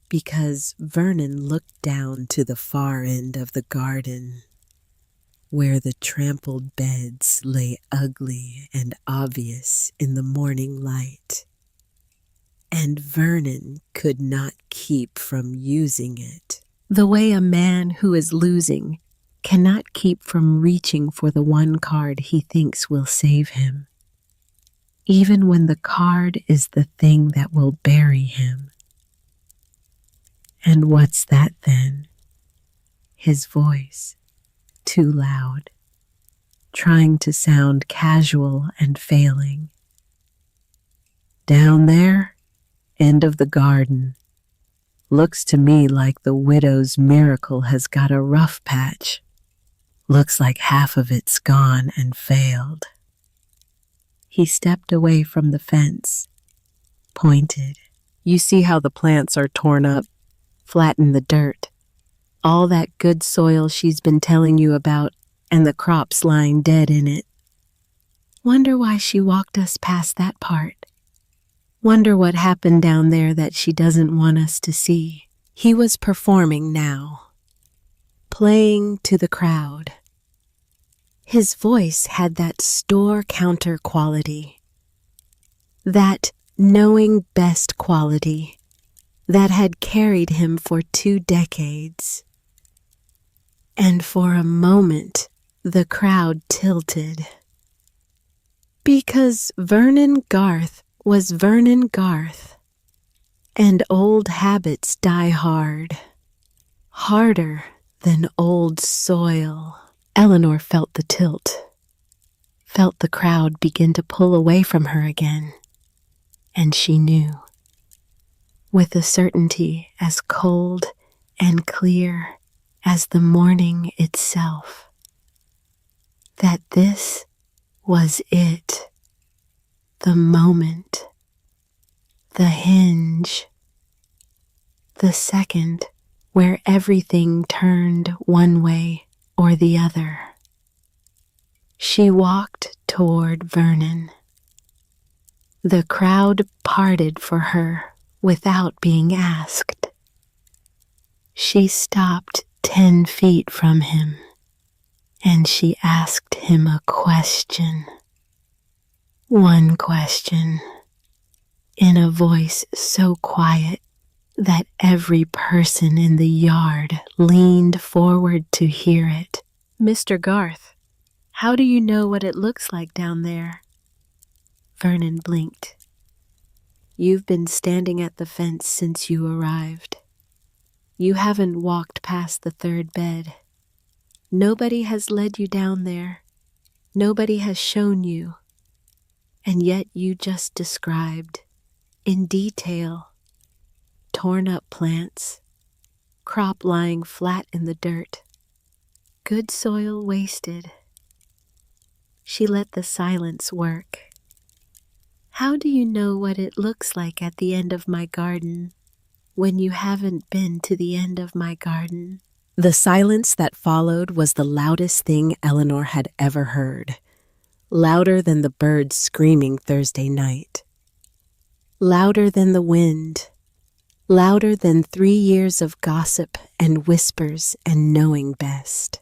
[SPEAKER 1] Because Vernon looked down to the far end of the garden, where the trampled beds lay ugly and obvious in the morning light, and Vernon could not keep from using it. The way a man who is losing cannot keep from reaching for the one card he thinks will save him, even when the card is the thing that will bury him. And what's that then? His voice, too loud, trying to sound casual and failing. Down there, end of the garden. Looks to me like the widow's miracle has got a rough patch. Looks like half of it's gone and failed. He stepped away from the fence, pointed. You see how the plants are torn up? Flatten the dirt. All that good soil she's been telling you about, and the crops lying dead in it. Wonder why she walked us past that part. Wonder what happened down there that she doesn't want us to see. He was performing now, playing to the crowd. His voice had that store counter quality, that knowing best quality, that had carried him for 2 decades. And for a moment, the crowd tilted. Because Vernon Garth was Vernon Garth, and old habits die hard, harder than old soil. Eleanor felt the tilt, felt the crowd begin to pull away from her again, and she knew, with a certainty as cold and clear as the morning itself, that this was it, the moment, the hinge, the second where everything turned one way or the other. She walked toward Vernon. The crowd parted for her without being asked. She stopped 10 feet from him, and she asked him a question. One question, in a voice so quiet that every person in the yard leaned forward to hear it. "Mr. Garth, how do you know what it looks like down there?" Vernon blinked. "You've been standing at the fence since you arrived. You haven't walked past the third bed. Nobody has led you down there. Nobody has shown you. And yet you just described, in detail, torn up plants, crop lying flat in the dirt, good soil wasted." She let the silence work. "How do you know what it looks like at the end of my garden when you haven't been to the end of my garden?"
[SPEAKER 2] The silence that followed was the loudest thing Eleanor had ever heard, louder than the birds screaming Thursday night, louder than the wind, louder than 3 years of gossip and whispers and knowing best.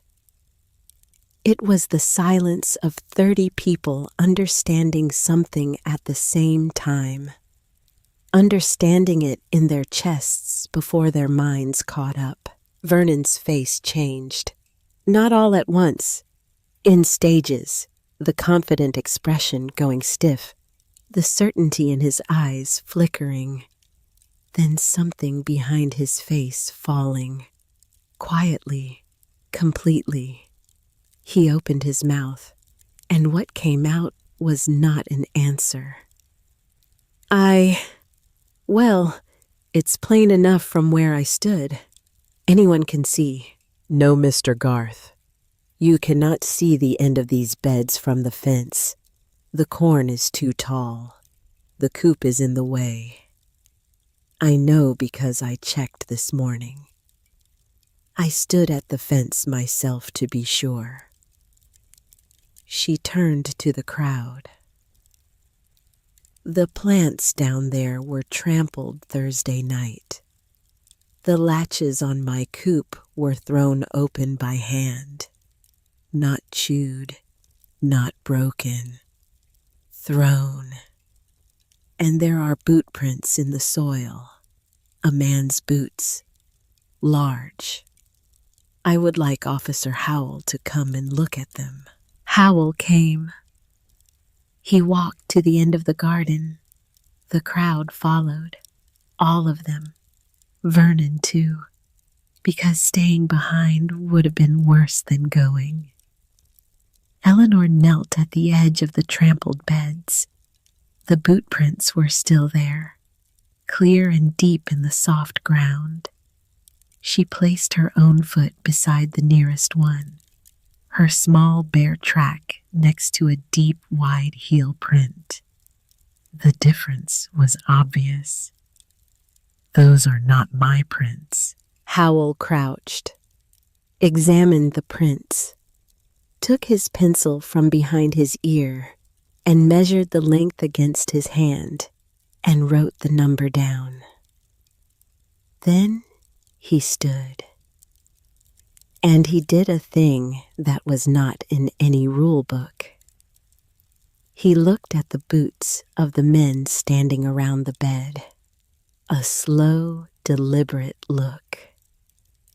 [SPEAKER 2] It was the silence of 30 people understanding something at the same time, understanding it in their chests before their minds caught up. Vernon's face changed, not all at once, in stages, the confident expression going stiff, the certainty in his eyes flickering, then something behind his face falling, quietly, completely. He opened his mouth, and what came out was not an answer. Well, it's plain enough from where I stood. Anyone can see." "No, Mr. Garth. You cannot see the end of these beds from the fence. The corn is too tall. The coop is in the way. I know because I checked this morning. I stood at the fence myself to be sure." She turned to the crowd. "The plants down there were trampled Thursday night. The latches on my coop were thrown open by hand, not chewed, not broken, thrown. And there are boot prints in the soil, a man's boots, large. I would like Officer Howell to come and look at them."
[SPEAKER 1] Howell came. He walked to the end of the garden. The crowd followed, all of them, Vernon too, because staying behind would have been worse than going. Eleanor knelt at the edge of the trampled beds. The boot prints were still there, clear and deep in the soft ground. She placed her own foot beside the nearest one, her small bare track next to a deep, wide heel print. The difference was obvious. "Those are not my prints."
[SPEAKER 2] Howell crouched, examined the prints, took his pencil from behind his ear, and measured the length against his hand, and wrote the number down. Then he stood. And he did a thing that was not in any rule book. He looked at the boots of the men standing around the bed, a slow, deliberate look,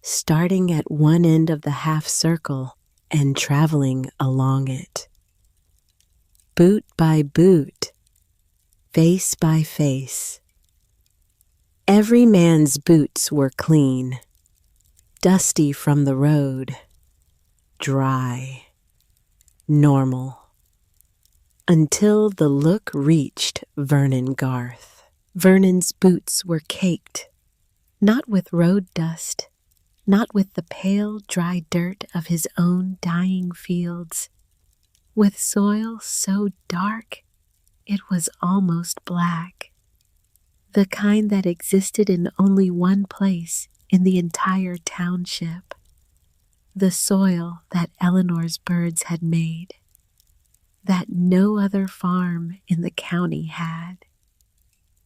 [SPEAKER 2] starting at one end of the half circle and traveling along it. boot by boot, face by face. Every man's boots were clean, dusty from the road, dry, normal, until the look reached Vernon Garth. Vernon's boots were caked, not with road dust, not with the pale, dry dirt of his own dying fields, with soil so dark it was almost black, the kind that existed in only one place in the entire township, the soil that Eleanor's birds had made, that no other farm in the county had,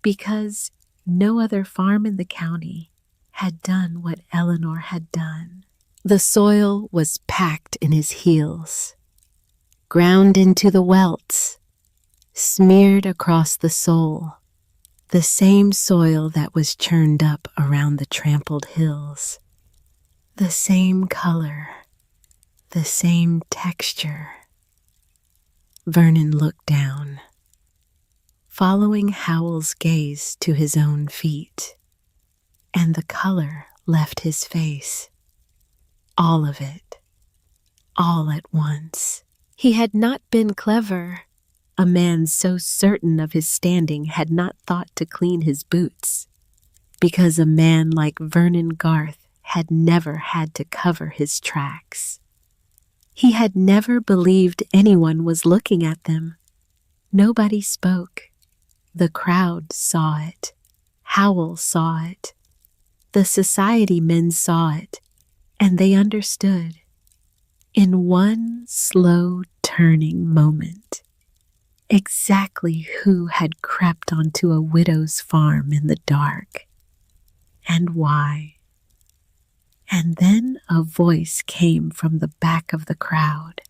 [SPEAKER 2] because no other farm in the county had done what Eleanor had done. The soil was packed in his heels, ground into the welts, smeared across the sole, the same soil that was churned up around the trampled hills, the same color, the same texture. Vernon looked down, following Howell's gaze to his own feet, and the color left his face. All of it, all at once. He had not been clever. A man so certain of his standing had not thought to clean his boots, because a man like Vernon Garth had never had to cover his tracks. He had never believed anyone was looking at them. Nobody spoke. The crowd saw it. Howell saw it. The society men saw it, and they understood. In one slow turning moment, exactly who had crept onto a widow's farm in the dark, and why. And then a voice came from the back of the crowd.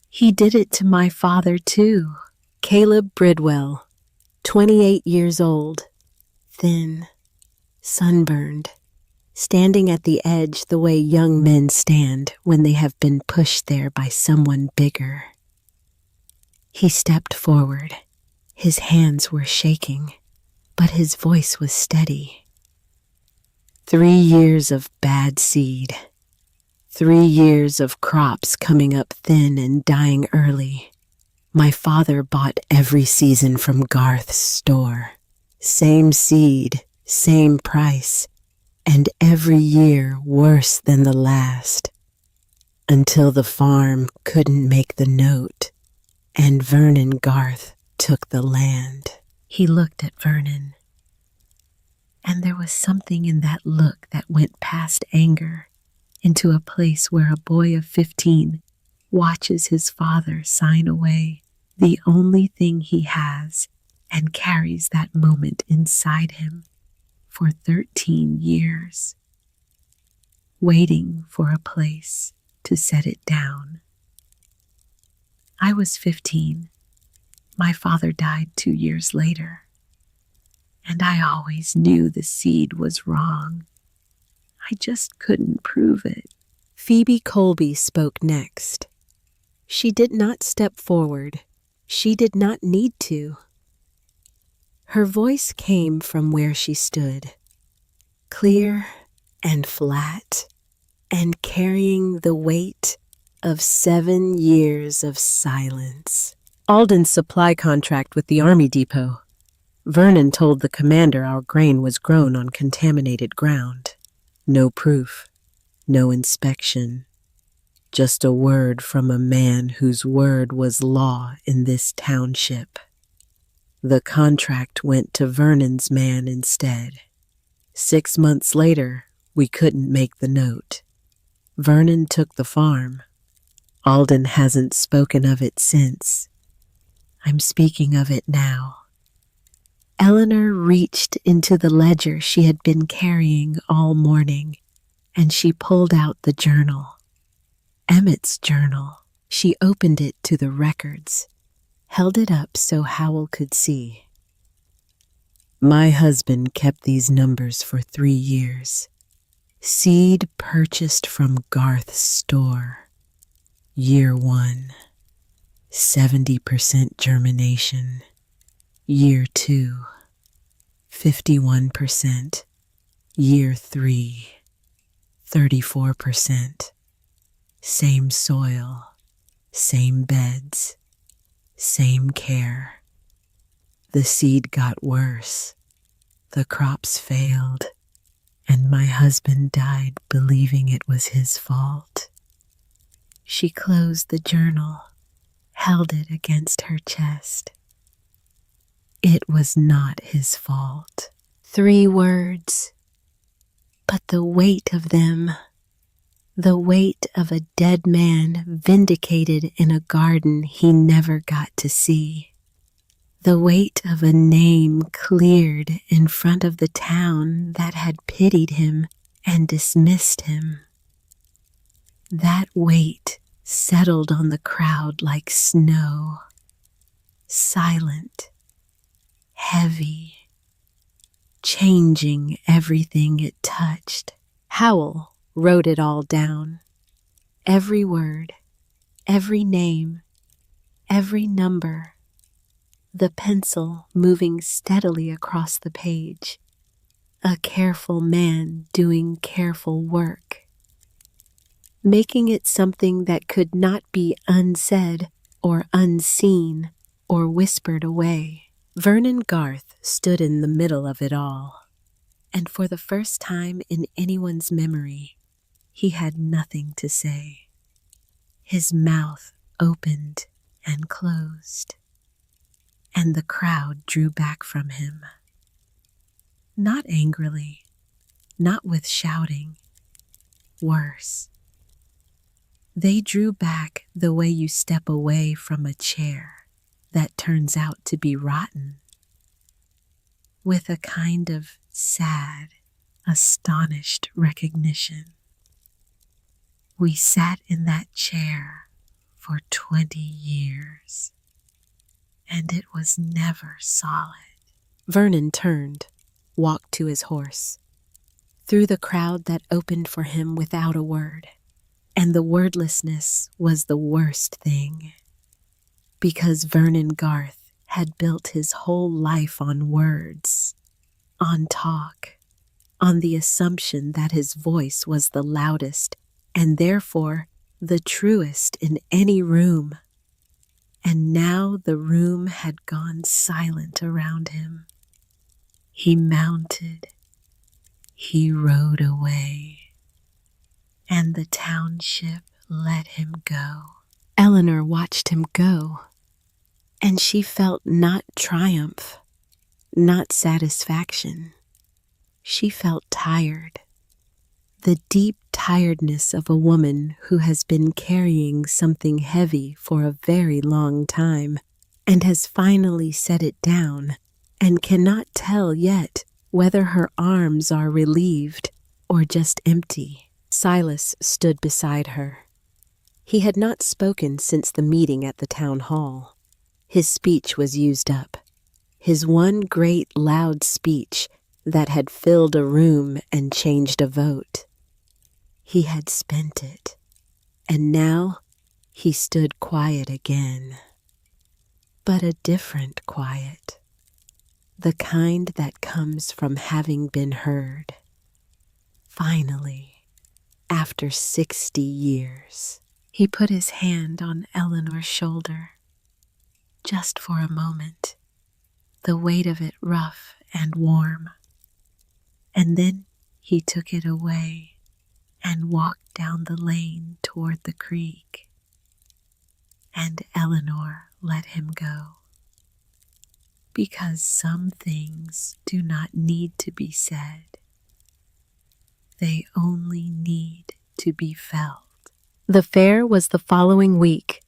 [SPEAKER 2] He did it to my father, too. Caleb Bridwell, 28 years old, thin, sunburned, standing at the edge the way young men stand when they have been pushed there by someone bigger. He stepped forward. His hands were shaking, but his voice was steady. 3 years of bad seed. 3 years of crops coming up thin and dying early. My father bought every season from Garth's store. Same seed, same price, and every year worse than the last. Until the farm couldn't make the note, and Vernon Garth took the land. He looked at Vernon, and there was something in that look that went past anger into a place where a boy of 15 watches his father sign away the only thing he has and carries that moment inside him for 13 years, waiting for a place to set it down. I was 15. My father died 2 years later, and I always knew the seed was wrong. I just couldn't prove it. Phoebe Colby spoke next. She did not step forward. She did not need to. Her voice came from where she stood, clear and flat, and carrying the weight of 7 years of silence. Alden's supply contract with the Army Depot. Vernon told the commander our grain was grown on contaminated ground. No proof, no inspection. Just a word from a man whose word was law in this township. The contract went to Vernon's man instead. 6 months later, we couldn't make the note. Vernon took the farm. Alden hasn't spoken of it since. I'm speaking of it now. Eleanor reached into the ledger she had been carrying all morning, and she pulled out the journal. Emmett's journal. She opened it to the records, held it up so Howell could see. My husband kept these numbers for 3 years. Seed purchased from Garth's store. Year 1. 70% germination. Year 2, 51%. Year 3, 34%. Same soil, same beds, same care. The seed got worse, the crops failed, and my husband died believing it was his fault. She closed the journal, held it against her chest. It was not his fault.
[SPEAKER 1] 3 words, but the weight of them, the weight of a dead man vindicated in a garden he never got to see. The weight of a name cleared in front of the town that had pitied him and dismissed him. That weight settled on the crowd like snow, silent, heavy, changing everything it touched. Howell wrote it all down. Every word, every name, every number. The pencil moving steadily across the page. A careful man doing careful work. Making it something that could not be unsaid or unseen or whispered away. Vernon Garth stood in the middle of it all, and for the first time in anyone's memory, he had nothing to say. His mouth opened and closed, and the crowd drew back from him. Not angrily, not with shouting. Worse. They drew back the way you step away from a chair that turns out to be rotten, with a kind of sad, astonished recognition. We sat in that chair for 20 years, and it was never solid. Vernon turned, walked to his horse, through the crowd that opened for him without a word. And the wordlessness was the worst thing, because Vernon Garth had built his whole life on words, on talk, on the assumption that his voice was the loudest and therefore the truest in any room. And now the room had gone silent around him. He mounted, he rode away, and the township let him go. Eleanor watched him go, and she felt not triumph, not satisfaction. She felt tired. The deep tiredness of a woman who has been carrying something heavy for a very long time and has finally set it down and cannot tell yet whether her arms are relieved or just empty. Silas stood beside her. He had not spoken since the meeting at the town hall. His speech was used up. His one great loud speech that had filled a room and changed a vote. He had spent it, and now he stood quiet again. But a different quiet, the kind that comes from having been heard. Finally, after 60 years, he put his hand on Eleanor's shoulder, just for a moment, the weight of it rough and warm. And then he took it away and walked down the lane toward the creek. And Eleanor let him go. Because some things do not need to be said. They only need to be felt. The fair was the following week.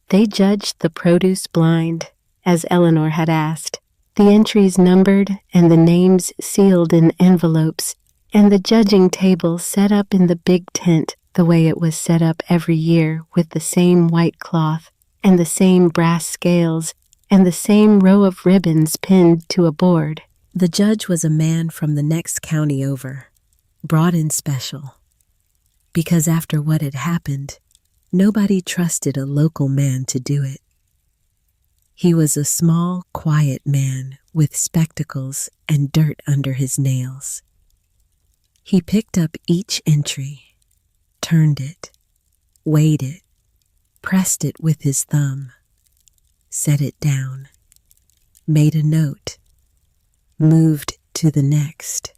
[SPEAKER 1] They judged the produce blind, as Eleanor had asked, the entries numbered and the names sealed in envelopes, and the judging table set up in the big tent the way it was set up every year, with the same white cloth and the same brass scales and the same row of ribbons pinned to a board. The judge was a man from the next county over, brought in special, because after what had happened, nobody trusted a local man to do it.
[SPEAKER 2] He was a small, quiet man with spectacles and dirt under his nails. He picked up each entry, turned it, weighed it, pressed it with his thumb, set it down, made a note, moved to the next.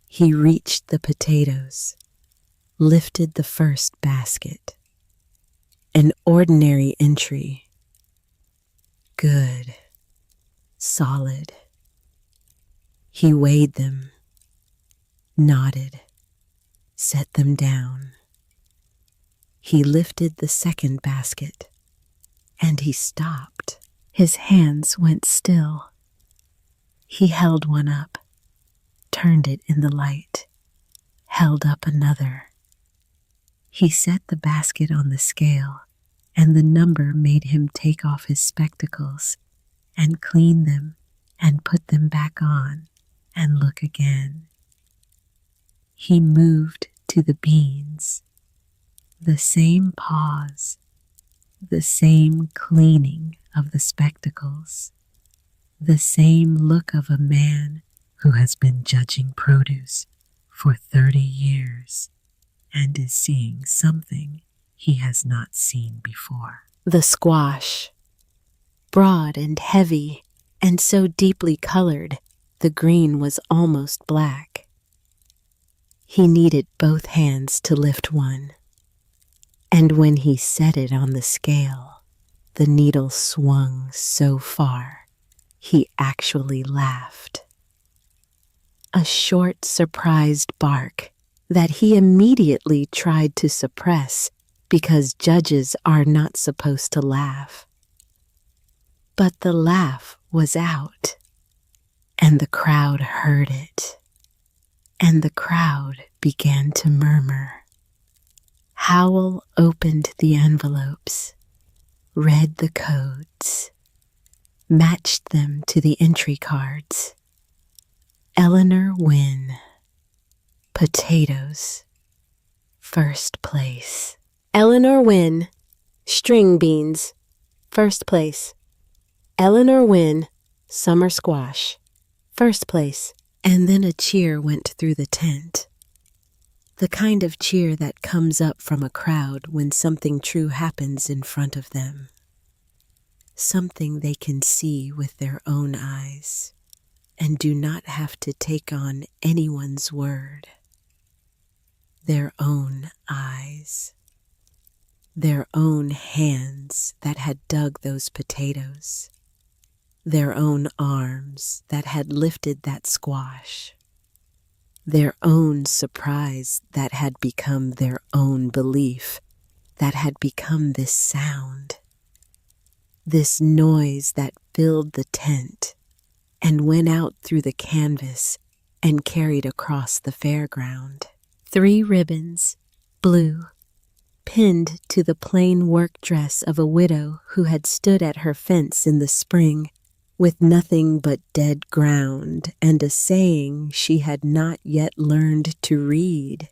[SPEAKER 2] He reached the potatoes, lifted the first basket. An ordinary entry. Good. Solid. He weighed them, nodded, set them down. He lifted the second basket, and he stopped. His hands went still. He held one up, turned it in the light, held up another. He set the basket on the scale, and the number made him take off his spectacles and clean them and put them back on and look again. He moved to the beans, the same pause, the same cleaning of the spectacles, the same look of a man who has been judging produce for 30 years and is seeing something he has not seen before. The squash, broad and heavy and so deeply colored, the green was almost black. He needed both hands to lift one, and when he set it on the scale, the needle swung so far, he actually laughed. A short, surprised bark that he immediately tried to suppress because judges are not supposed to laugh. But the laugh was out, and the crowd heard it, and the crowd began to murmur. Howell opened the envelopes, read the codes, matched them to the entry cards. Eleanor Wynne, potatoes, first place. Eleanor Wynne, string beans, first place. Eleanor Wynne, summer squash, first place. And then a cheer went through the tent. The kind of cheer that comes up from a crowd when something true happens in front of them. Something they can see with their own eyes and do not have to take on anyone's word. Their own eyes. Their own hands that had dug those potatoes. Their own arms that had lifted that squash. Their own surprise that had become their own belief, that had become this sound. This noise that filled the tent and went out through the canvas and carried across the fairground. 3 ribbons, blue, pinned to the plain work dress of a widow who had stood at her fence in the spring with nothing but dead ground and a saying she had not yet learned to read.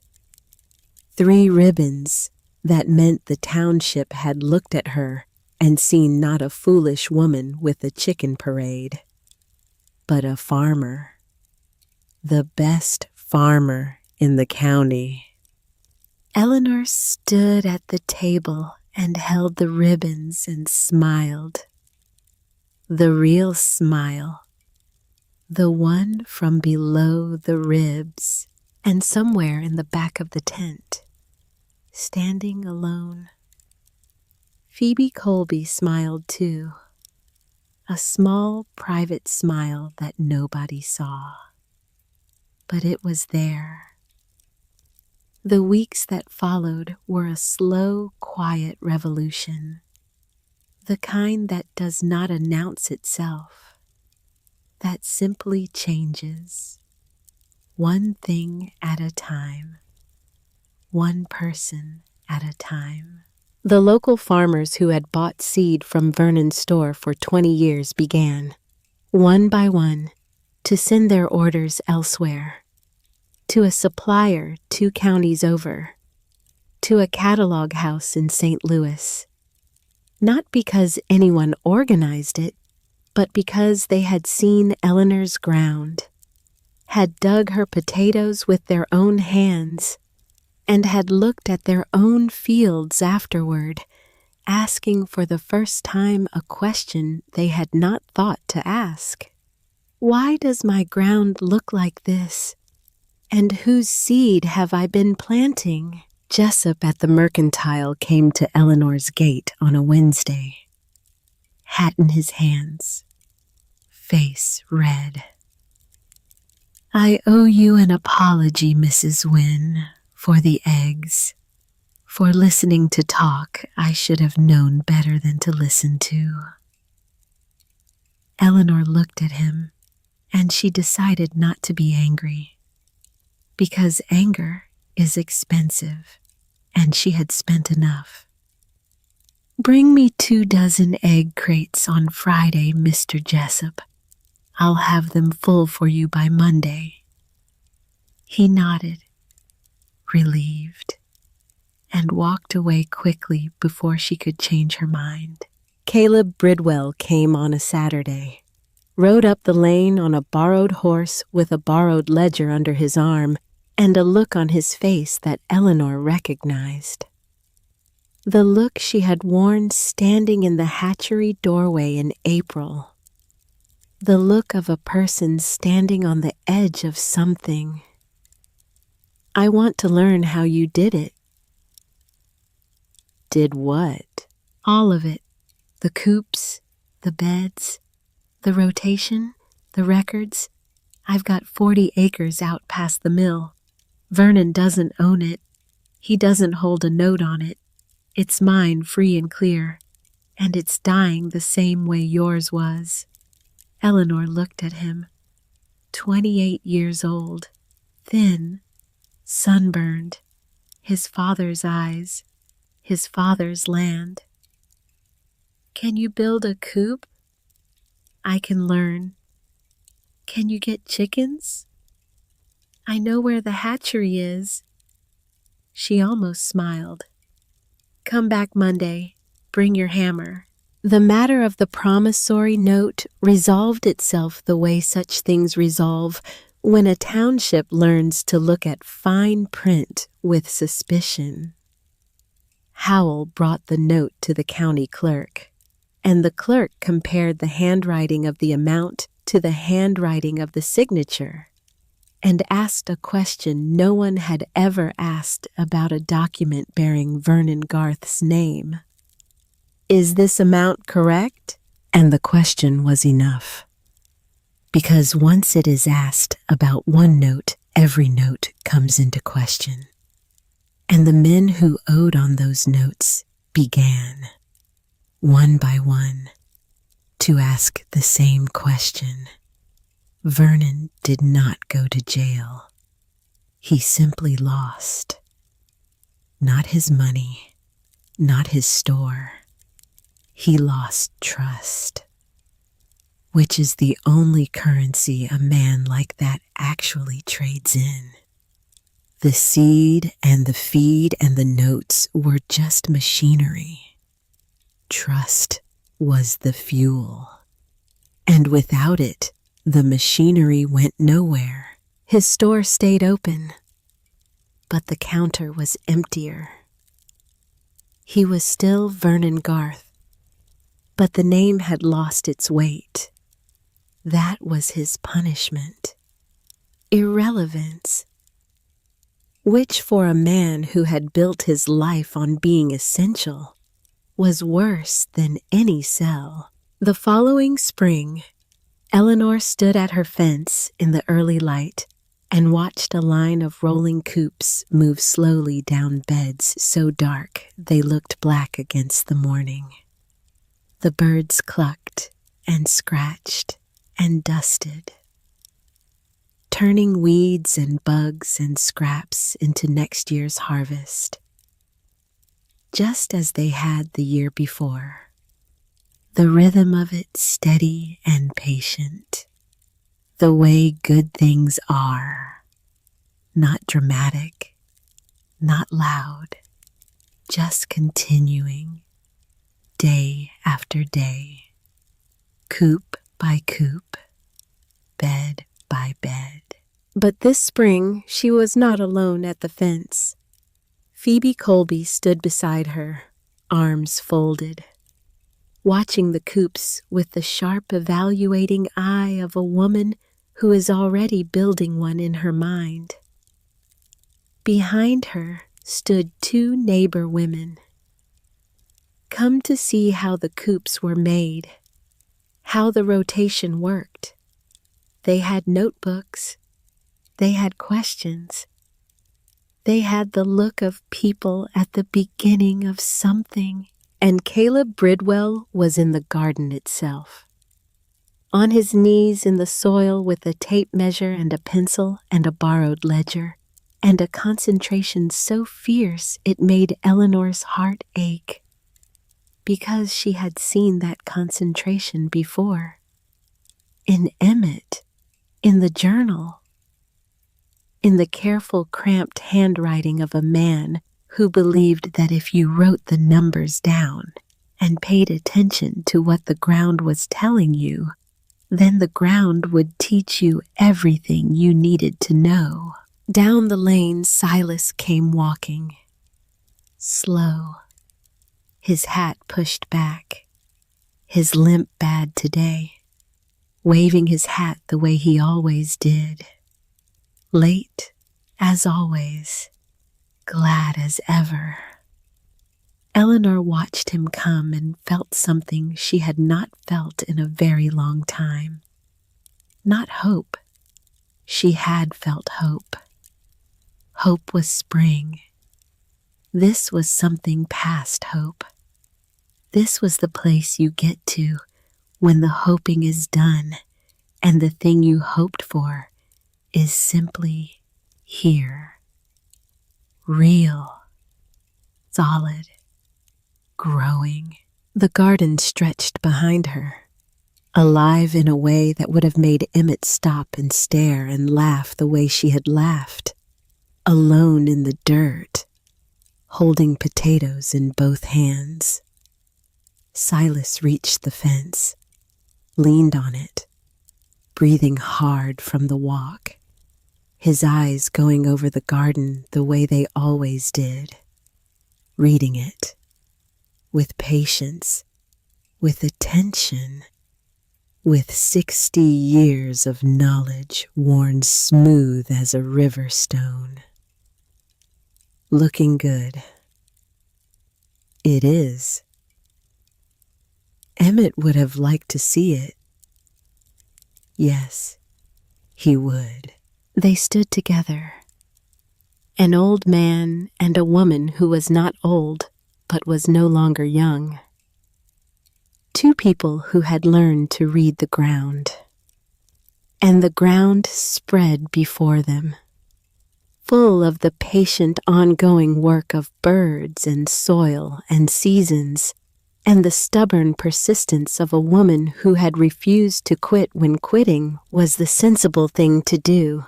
[SPEAKER 2] 3 ribbons that meant the township had looked at her and seen not a foolish woman with a chicken parade, but a farmer, the best farmer in the county. Eleanor stood at the table and held the ribbons and smiled. The real smile, the one from below the ribs, and somewhere in the back of the tent, standing alone. Phoebe Colby smiled too, a small private smile that nobody saw. But it was there. The weeks that followed were a slow, quiet revolution, the kind that does not announce itself, that simply changes, one thing at a time, one person at a time. The local farmers who had bought seed from Vernon's store for 20 years began, one by one, to send their orders elsewhere, to a supplier 2 counties over, to a catalog house in St. Louis.
[SPEAKER 1] not because anyone organized it, but because they had seen Eleanor's ground, had dug her potatoes with their own hands, and had looked at their own fields afterward, asking for the first time a question they had not thought to ask. Why does my ground look like this? And whose seed have I been planting? Jessup at the mercantile came to Eleanor's gate on a Wednesday, hat in his hands, face red. I owe you an apology, Mrs. Wynne, for the eggs. For listening to talk I should have known better than to listen to. Eleanor looked at him, and she decided not to be angry, because anger is expensive, and she had spent enough. Bring me 24 egg crates on Friday, Mr. Jessup. I'll have them full for you by Monday. He nodded, relieved, and walked away quickly before she could change her mind. Caleb Bridwell came on a Saturday, rode up the lane on a borrowed horse with a borrowed ledger under his arm and a look on his face that Eleanor recognized. The look she had worn standing in the hatchery doorway in April. The look of a person standing on the edge of something. I want to learn how you did it. Did what? All of it. The coops, the beds, the rotation, the records. I've got 40 acres out past the mill. Vernon doesn't own it. He doesn't hold a note on it. It's mine free and clear, and it's dying the same way yours was. Eleanor looked at him, 28 years old, thin, sunburned, his father's eyes, his father's land. Can you build a coop? I can learn. Can you get chickens? I know where the hatchery is. She almost smiled. Come back Monday. Bring your hammer. The matter of the promissory note resolved itself the way such things resolve when a township learns to look at fine print with suspicion. Howell brought the note to the county clerk, and the clerk compared the handwriting of the amount to the handwriting of the signature, and asked a question no one had ever asked about a document bearing Vernon Garth's name. Is this amount correct? And the question was enough. Because once it is asked about one note, every note comes into question. And the men who owed on those notes began, one by one, to ask the same question. Vernon did not go to jail. He simply lost. Not his money, not his store. He lost trust, which is the only currency a man like that actually trades in. The seed and the feed and the notes were just machinery. Trust was the fuel. And without it, the machinery went nowhere. His store stayed open, but the counter was emptier. He was still Vernon Garth, but the name had lost its weight. That was his punishment. Irrelevance. Which for a man who had built his life on being essential was worse than any sell. The following spring, Eleanor stood at her fence in the early light and watched a line of rolling coops move slowly down beds so dark they looked black against the morning. The birds clucked and scratched and dusted, turning weeds and bugs and scraps into next year's harvest, just as they had the year before. The rhythm of it steady and patient, the way good things are, not dramatic, not loud, just continuing, day after day, coop by coop, bed by bed. But this spring she was not alone at the fence. Phoebe Colby stood beside her, arms folded, watching the coops with the sharp evaluating eye of a woman who is already building one in her mind. Behind her stood two neighbor women, come to see how the coops were made, how the rotation worked. They had notebooks. They had questions. They had the look of people at the beginning of something. And Caleb Bridwell was in the garden itself, on his knees in the soil with a tape measure and a pencil and a borrowed ledger, and a concentration so fierce it made Eleanor's heart ache, because she had seen that concentration before. In Emmett, in the journal, in the careful, cramped handwriting of a man who believed that if you wrote the numbers down and paid attention to what the ground was telling you, then the ground would teach you everything you needed to know. Down the lane Silas came walking, slow, his hat pushed back, his limp bad today, waving his hat the way he always did. Late, as always, glad as ever. Eleanor watched him come and felt something she had not felt in a very long time. Not hope. She had felt hope. Hope was spring. This was something past hope. This was the place you get to when the hoping is done and the thing you hoped for is simply here. Real, solid, growing. The garden stretched behind her, alive in a way that would have made Emmett stop and stare and laugh the way she had laughed, alone in the dirt, holding potatoes in both hands. Silas reached the fence, leaned on it, breathing hard from the walk, his eyes going over the garden the way they always did, reading it, with patience, with attention, with 60 years of knowledge worn smooth as a river stone. Looking good. It is. Emmett would have liked to see it. Yes, he would. They stood together, an old man and a woman who was not old, but was no longer young. Two people who had learned to read the ground. And the ground spread before them, full of the patient ongoing work of birds and soil and seasons, and the stubborn persistence of a woman who had refused to quit when quitting was the sensible thing to do.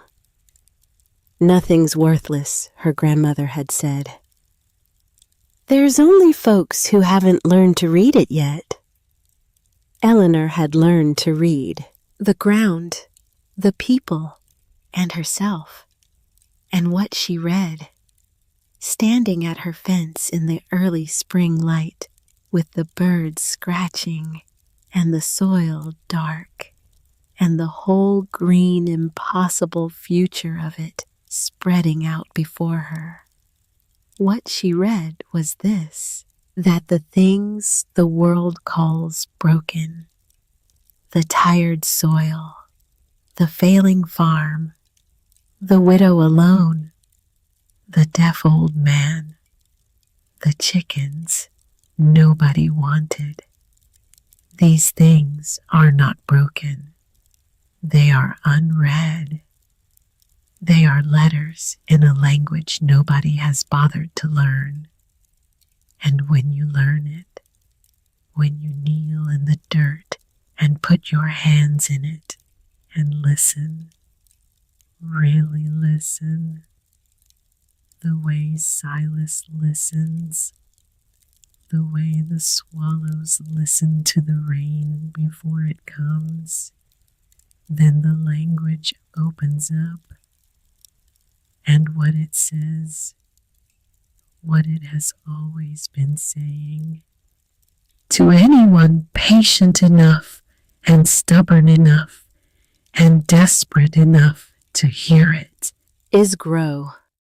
[SPEAKER 1] Nothing's worthless, her grandmother had said. There's only folks who haven't learned to read it yet. Eleanor had learned to read the ground, the people, and herself, and what she read, standing at her fence in the early spring light, with the birds scratching and the soil dark and the whole green impossible future of it spreading out before her. What she read was this, that the things the world calls broken, the tired soil, the failing farm, the widow alone, the deaf old man, the chickens nobody wanted. These things are not broken. They are unread. They are letters in a language nobody has bothered to learn. And when you learn it, when you kneel in the dirt and put your hands in it and listen, really listen, the way Silas listens,
[SPEAKER 3] The way the swallows listen to the rain before it comes. Then the language opens up, and what it says, what it has always been saying. To anyone patient enough and stubborn enough and desperate enough to hear it.
[SPEAKER 2] Is grow.